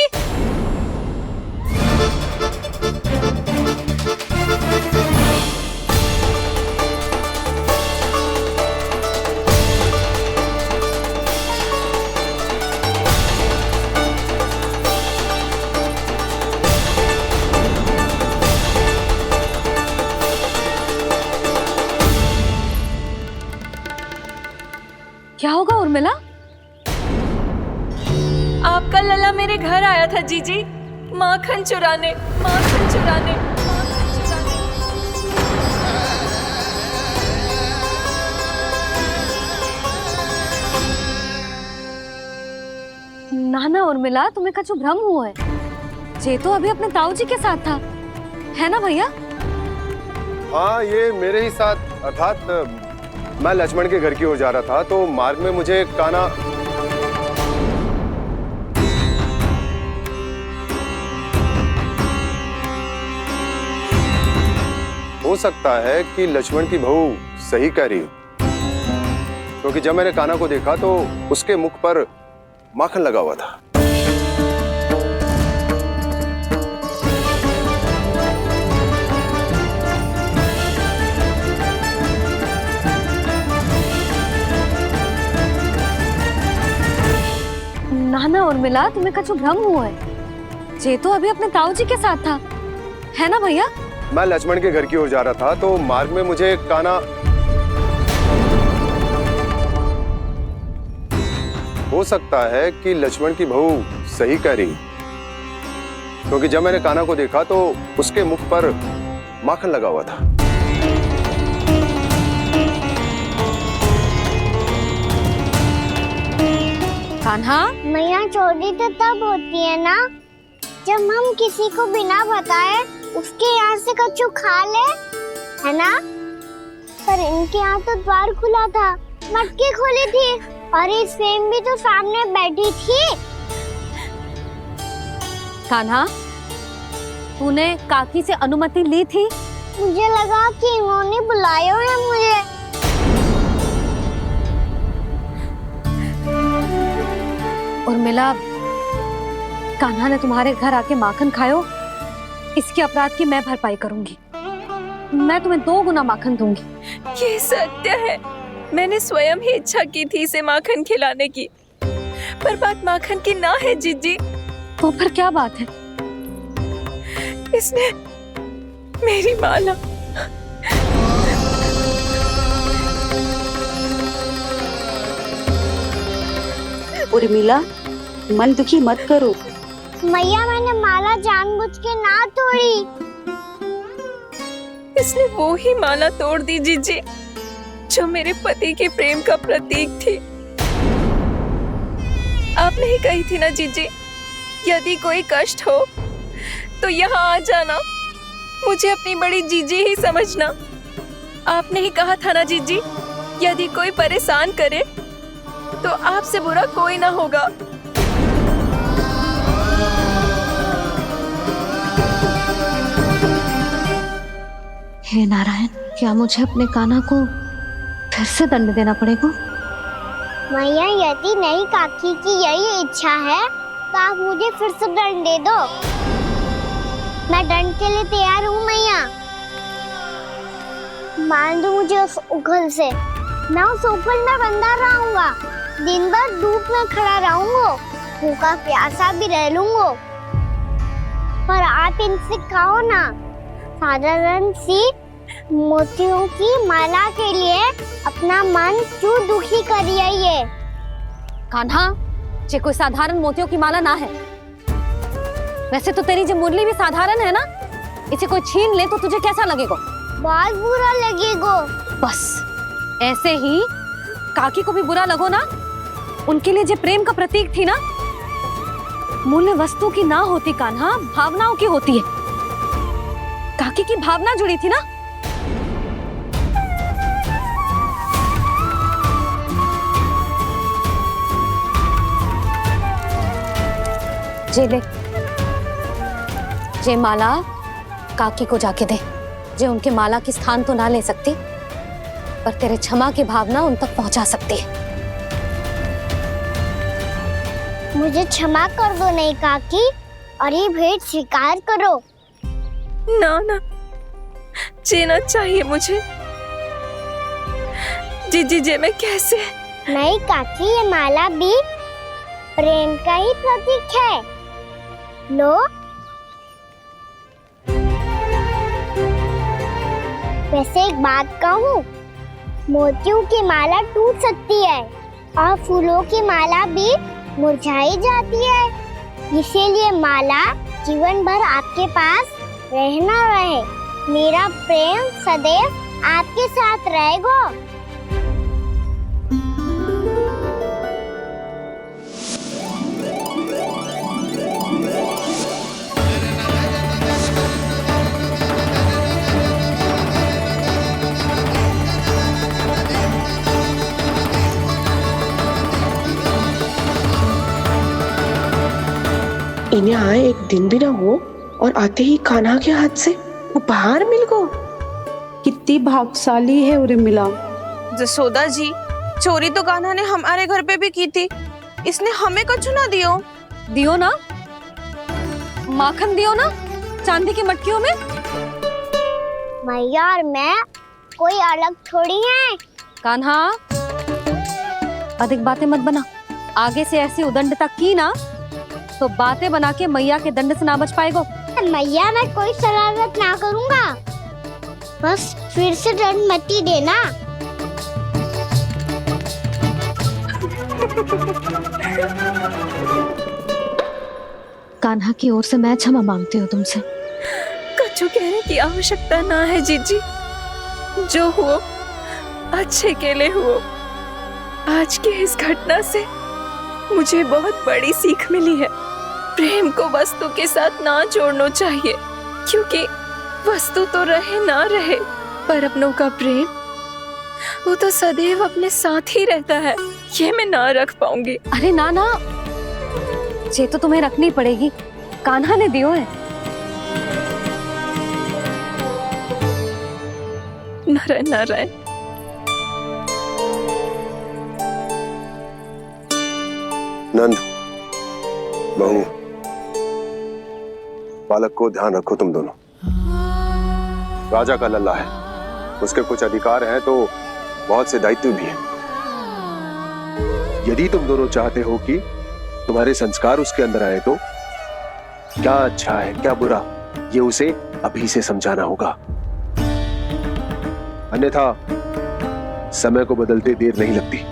क्या होगा उर्मिला? आपका लला मेरे घर आया था जीजी, माखन चुराने, माखन चुराने, माखन चुराने। ना ना उर्मिला, तुम्हें कछु भ्रम हुआ है। ये तो अभी अपने ताऊ जी के साथ था, है ना भैया? हाँ, ये मेरे ही साथ, अर्थात मैं लक्ष्मण के घर की ओर जा रहा था तो मार्ग में मुझे कान्हा हो सकता है कि लक्ष्मण की बहू सही कह रही हो, क्योंकि जब मैंने कान्हा को देखा तो उसके मुख पर माखन लगा हुआ था। ना ना उर्मिला, तुम्हें कछु भ्रम हुआ है। ये तो अभी अपने ताऊ जी के साथ था, है ना भैया? मैं लक्ष्मण के घर की ओर जा रहा था तो मार्ग में मुझे कान्हा हो सकता है कि लक्ष्मण की बहू सही कह रही, क्योंकि जब मैंने कान्हा को देखा तो उसके मुख पर माखन लगा हुआ था। कान्हा, मैया चोरी तो तब होती है ना जब हम किसी को बिना बताए उसके यहाँ से कछु खा ले, है ना? पर इनके यहाँ तो द्वार खुला था, मटकी खुली थी और इस फेम भी तो सामने बैठी थी। कान्हा, तूने काकी से अनुमति ली थी? मुझे लगा कि इन्होंने बुलाया है मुझे। उर्मिला, कान्हा ने तुम्हारे घर आके माखन खायो, इसके अपराध की मैं भरपाई करूंगी। मैं तुम्हें 2 गुना माखन दूंगी। ये सत्य है, मैंने स्वयं ही इच्छा की थी इसे माखन खिलाने की, पर बात माखन की ना है जीजी। तो फिर क्या बात है? इसने मेरी माला उर्मिला, मन दुखी मत करो। मैया, मैंने माला जानबूझ के ना तोड़ी। इसने वो ही माला तोड़ दी जीजी जो मेरे पति के प्रेम का प्रतीक थी। आपने ही कही थी ना जीजी, यदि कोई कष्ट हो तो यहाँ आ जाना, मुझे अपनी बड़ी जीजी ही समझना। आपने ही कहा था ना जीजी, यदि कोई परेशान करे तो आपसे बुरा कोई ना होगा। हे नारायण, क्या मुझे अपने कान्हा को फिर से दंड देना पड़ेगा? मैया, यदि नहीं काकी की यही इच्छा है तो आप मुझे फिर से दंड दे दो। मैं दंड के लिए तैयार हूँ मैया। मान दो मुझे उस उखल से, मैं उस ऊपर में बंधा रहूंगा, दिन भर धूप में खड़ा रहूंगा, भूखा प्यासा भी रह लूंगा। पर आप इनसे कहो ना, साधारण सी मोतियों की माला के लिए अपना मन क्यों दुखी करिए? ये कान्हा, ये कोई साधारण मोतियों की माला ना है। वैसे तो तेरी जो मुरली भी साधारण है ना, इसे कोई छीन ले तो तुझे कैसा लगेगा? बहुत बुरा लगेगा। बस ऐसे ही काकी को भी बुरा लगो ना। उनके लिए जो प्रेम का प्रतीक थी ना, मूल्य वस्तु की ना होती कान्हा, भावनाओं की होती है। काकी की भावना जुड़ी थी ना। जे ले, जे माला काकी को जाके दे, जो उनके माला की स्थान तो ना ले सकती, पर तेरे क्षमा की भावना उन तक पहुंचा सकती है। मुझे क्षमा कर दो नहीं काकी, और ये भेंट स्वीकार करो। ना ना, जीना चाहिए मुझे। जी मैं कैसे? नहीं काकी, ये माला भी प्रेम का ही प्रतीक है। लो। वैसे एक बात कहूँ, मोतियों की माला टूट सकती है और फूलों की माला भी मुरझाई जाती है, इसीलिए माला जीवन भर आपके पास रहना रहे। मेरा प्रेम सदैव आपके साथ रहेगा। इन्हें आए एक दिन भी ना हो और आते ही कान्हा के हाथ से उपहार मिल गो। कितनी भाग्यशाली है उर्मिला। जसोदा जी, चोरी तो कान्हा ने हमारे घर पे भी की थी, इसने हमें कुछ ना दियो। दियो ना, माखन दियो ना चांदी की मटकियों में। मैया और मैं कोई अलग थोड़ी हैं। कान्हा, अधिक बातें मत बना। आगे से ऐसी उदंडता की ना तो बातें बना के मैया के दंड से ना बच पाएगो। मैया, मैं कोई शरारत ना करूंगा, बस फिर से दंड मत ही देना। कान्हा की ओर से मैं क्षमा मांगती हूँ तुमसे। कछु कहने की आवश्यकता ना है जीजी, जो हुआ अच्छे के लिए हुआ। आज की इस घटना से मुझे बहुत बड़ी सीख मिली है। प्रेम को वस्तु के साथ ना जोड़ना चाहिए, क्योंकि वस्तु तो रहे ना रहे, पर अपनों का प्रेम वो तो सदैव अपने साथ ही रहता है। ये मैं ना रख पाऊंगी। अरे ना ना, ये तो तुम्हें रखनी पड़ेगी। कान्हा ने दियो है। नारायण नारायण। नंद, बहू, बालक को ध्यान रखो तुम दोनों। राजा का लल्ला है, उसके कुछ अधिकार हैं तो बहुत से दायित्व भी हैं। यदि तुम दोनों चाहते हो कि तुम्हारे संस्कार उसके अंदर आए तो क्या अच्छा है क्या बुरा, ये उसे अभी से समझाना होगा, अन्यथा समय को बदलते देर नहीं लगती।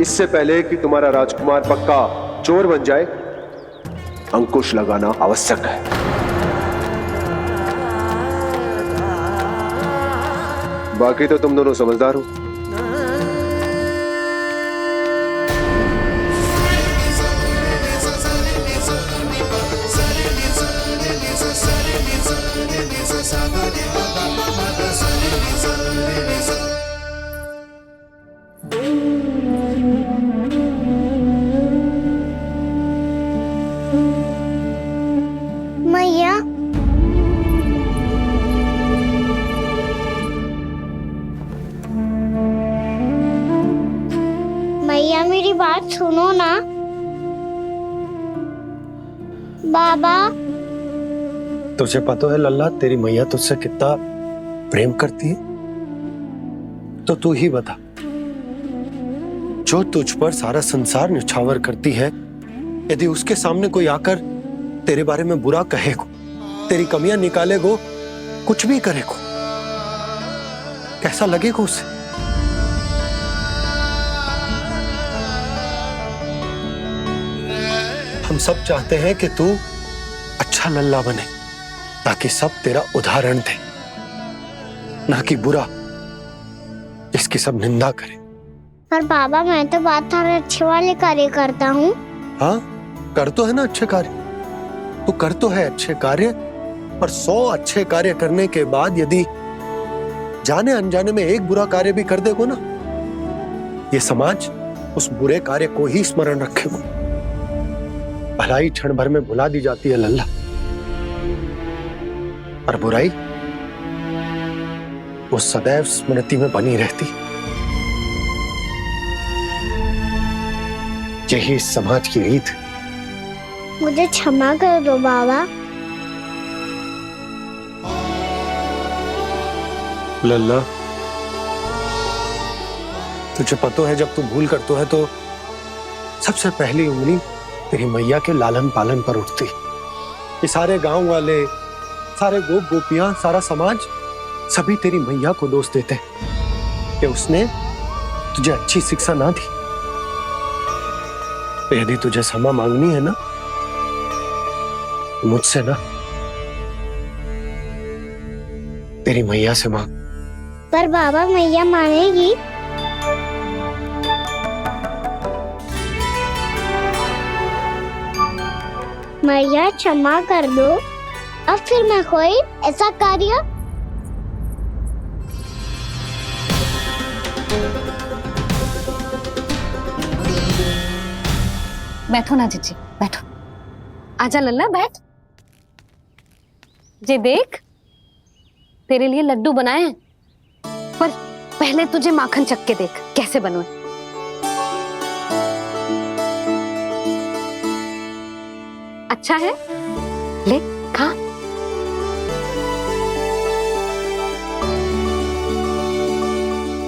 इससे पहले कि तुम्हारा राजकुमार पक्का चोर बन जाए, अंकुश लगाना आवश्यक है। बाकी तो तुम दोनों समझदार हो। मैया, मैया मेरी बात सुनो ना। बाबा, तुझे पता है लल्ला, तेरी मैया तुझसे कितना प्रेम करती है, तो तू ही बता, जो तुझ पर सारा संसार निछावर करती है, यदि उसके सामने कोई आकर तेरे बारे में बुरा कहेगो, तेरी कमियां निकालेगो, कुछ भी करेगो, कैसा लगेगा उसे? हम सब चाहते हैं कि तू अच्छा लल्ला बने, ताकि सब तेरा उदाहरण दे, ना कि बुरा जिसकी सब निंदा करे। पर बाबा, मैं तो बात हर अच्छे वाले कार्य करता हूँ। हाँ, कर तो है ना अच्छे कार्य, तू कर तो है अच्छे कार्य, पर 100 अच्छे कार्य करने के बाद यदि जाने अनजाने में एक बुरा कार्य भी कर देगो ना, ये समाज उस बुरे कार्य को ही स्मरण रखेगो। भलाई क्षण भर में भुला दी जाती है लल्ला। और बुराई वो सदैव स्मृति में बनी रहती। यही इस समाज की रीत। मुझे क्षमा कर दो बाबा। लल्ला, तुझे पता है जब तू भूल करतो है तो सबसे पहली उंगली तेरी मैया के लालन पालन पर उठती। ये सारे गांव वाले, सारे गोप गोपियां, सारा समाज सभी तेरी मैया को दोष देते कि उसने तुझे अच्छी शिक्षा ना दी। तो यदि तुझे क्षमा मांगनी है ना, मुझसे ना, तेरी मैया से मांग। पर बाबा मैया मानेगी? मैया क्षमा कर दो। अब फिर मैं कोई ऐसा कार्य बैठो ना जीजी, बैठो। आजा लल्ला, बैठ। जे देख, तेरे लिए लड्डू बनाए हैं, पर पहले तुझे माखन चख के देख कैसे बनो। अच्छा है, ले खा।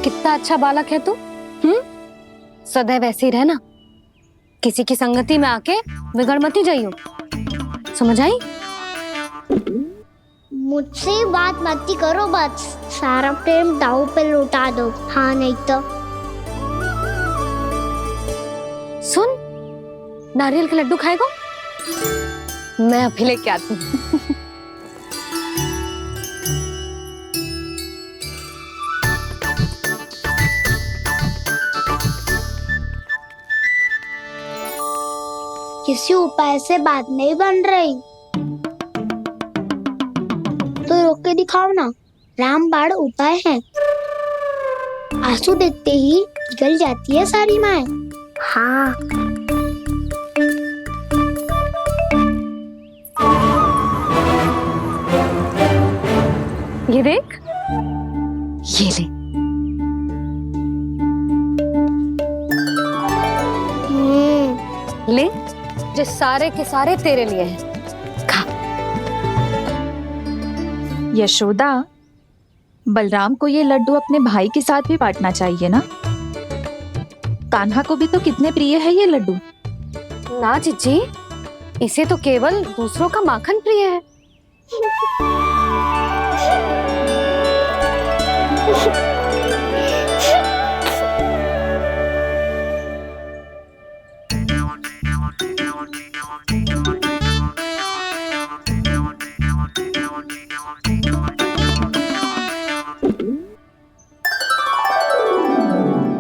कितना अच्छा बालक है तू। सदैव ऐसे ही रहना, किसी की संगति में आके बिगड़ मत ही जाइयो, समझ आई? मुझसे बात मत ही करो, बस सारा प्रेम दाव पे लौटा दो। हाँ नहीं तो सुन, नारियल के लड्डू खाएगा? मैं अभी लेके आती हूँ। किसी उपाय से बात नहीं बन रही तो रोक के दिखाओ ना। रामबाण उपाय है। आंसू देखते ही जल जाती है सारी माए। हाँ ये देख, ये ले। ले, जो सारे के सारे तेरे लिए हैं, खा। यशोदा, बलराम को ये लड्डू अपने भाई के साथ भी बांटना चाहिए ना। कान्हा को भी तो कितने प्रिय है ये लड्डू। ना जीजी, इसे तो केवल दूसरों का माखन प्रिय है।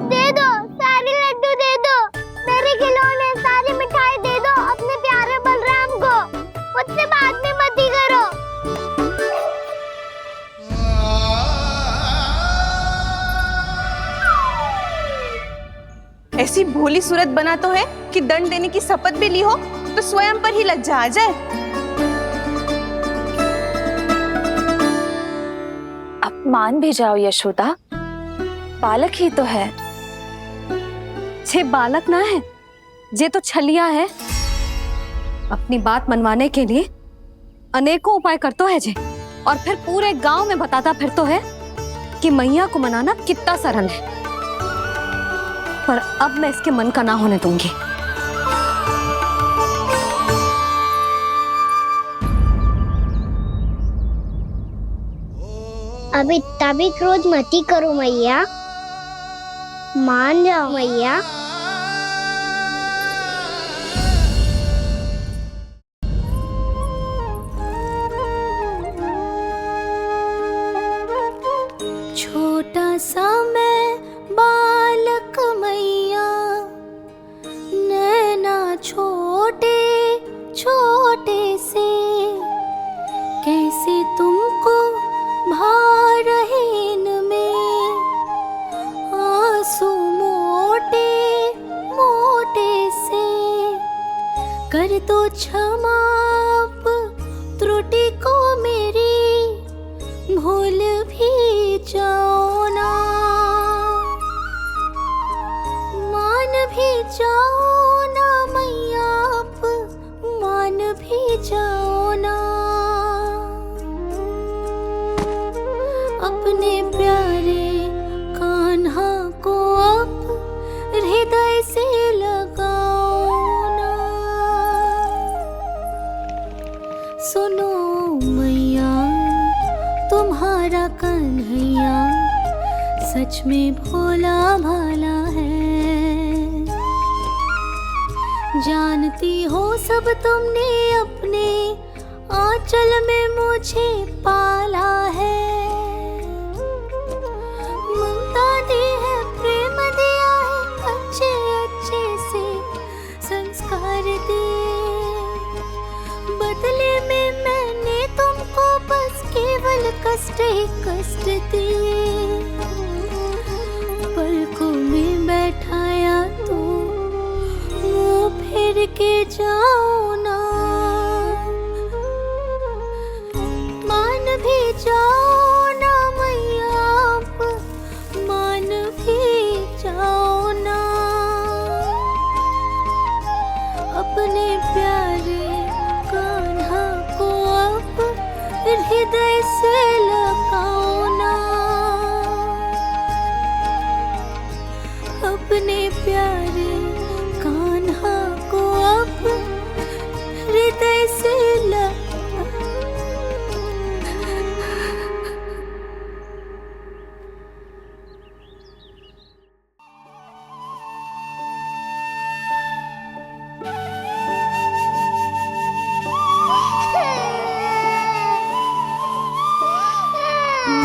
दे दो, सारे लड्डू दे दो, मेरे खिलौने, सारी मिठाई दे दो अपने प्यारे बलराम को। मुझसे बात में मत ही करो। ऐसी भोली सूरत बना तो है कि दंड देने की शपथ भी ली हो तो स्वयं पर ही लज्जा आ जाए। अपमान भी जाओ यशोदा, बालक ही तो है। छे बालक ना है, जे तो छलिया है। अपनी बात मनवाने के लिए अनेकों उपाय करतो है जे, और फिर पूरे गांव में बताता फिरतो है कि मैया को मनाना कितना सरल है। पर अब मैं इसके मन का ना होने दूंगी। अब इतना भी क्रोध मत ही करो मैया, मान जाओ मैया। छोटा सा मैं बालक मैया, नैना छोटे छोटे से, कैसे तुमको भा रहे इनमें आंसू मोटे मोटे से। कर दो क्षमा त्रुटि को मेरी, प्यारे कान्हा को अब हृदय से लगाओ ना। सुनो मैया तुम्हारा कन्हैया सच में भोला भाला है। जानती हो सब तुमने अपने आंचल में मुझे पाला है। ममता दी है, प्रेम दिया है, अच्छे अच्छे से संस्कार दिए। बदले में मैंने तुमको बस केवल कष्ट ही कष्ट दिए। पलकों में बैठाया तो मुंह फेर के जाओ ना। मान भी जाओ ना मैया, आप मान भी जाओ ना। अपने प्यारे कान्हा को अब हृदय से लगाओ ना। अपने प्यारे कान्हा को अब हृदय से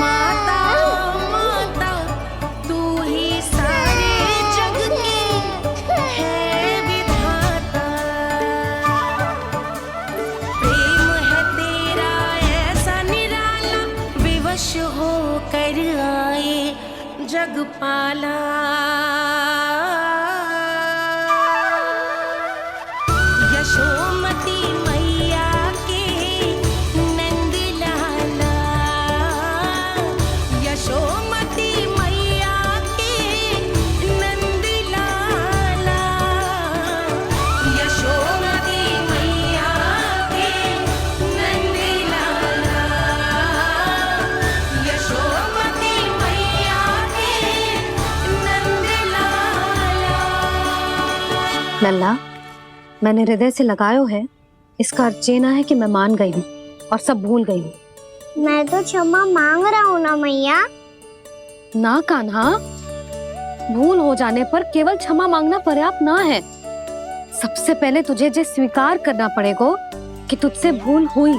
माता माता तू ही सारे जग की है विधाता। प्रेम है तेरा ऐसा निराला, विवश हो कर आए जग पाला। यशोमती मैया के नंद लाला। यशोमती मैया के नंद लाला। यशोमती मैया के नंद लाला। यशोमती मैया के नंद लाला। लल्ला, मैंने हृदय से लगायो है, इसका अर्थ ये ना है कि मैं मान गई हूँ और सब भूल गई हूँ। मैं तो क्षमा मांग रहा हूँ ना मैया। ना कान्हा, भूल हो जाने पर केवल क्षमा मांगना पर्याप्त ना है। सबसे पहले तुझे ये स्वीकार करना पड़ेगा कि तुझसे भूल हुई।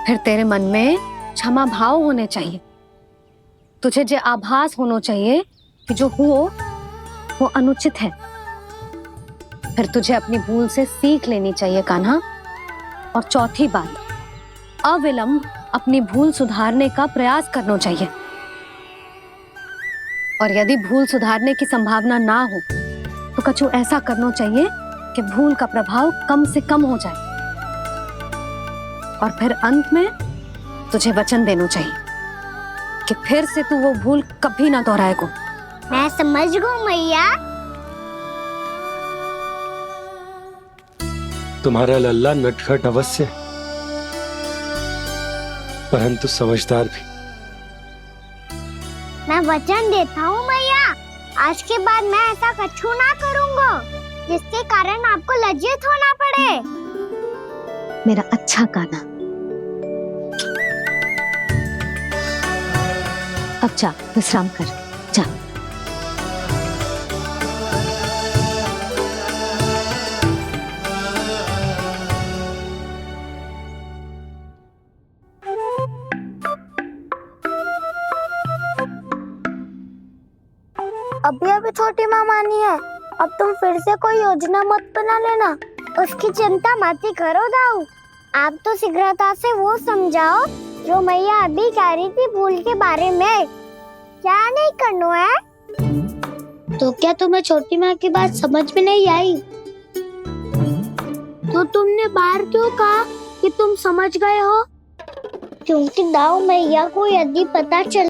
फिर तेरे मन में क्षमा भाव होने चाहिए। तुझे ये आभास होना चाहिए कि जो हुआ वो अनुचित है। फिर तुझे अपनी भूल से सीख लेनी चाहिए कान्हा। और चौथी बात, अविलंब अपनी भूल सुधारने का प्रयास करना चाहिए। और यदि भूल सुधारने की संभावना ना हो तो कछु ऐसा करना चाहिए कि भूल का प्रभाव कम से कम हो जाए। और फिर अंत में तुझे वचन देना चाहिए कि फिर से तू वो भूल कभी ना दोहराएगा। मैं समझ गई मैया। तुम्हारा लल्ला नटखट अवश्य, परंतु समझदार भी। मैं वचन देता हूँ मैया, आज के बाद मैं ऐसा कछु ना करूँगा जिसके कारण आपको लज्जित होना पड़े। मेरा अच्छा कान्हा, अब जा विश्राम कर, जा। अभी अभी छोटी माँ मानी है, अब तुम फिर से कोई योजना मत बना लेना। उसकी चिंता मत ही करो दाऊ। आप तो शीघ्रता से वो समझाओ जो मैया अभी कह रही थी भूल के बारे में। क्या नहीं करना है? तो क्या तुम्हें छोटी माँ की बात समझ में नहीं आई? तो तुमने बाहर क्यों कहा कि तुम समझ गए हो? क्योंकि दाऊ मैया को यदि पता चल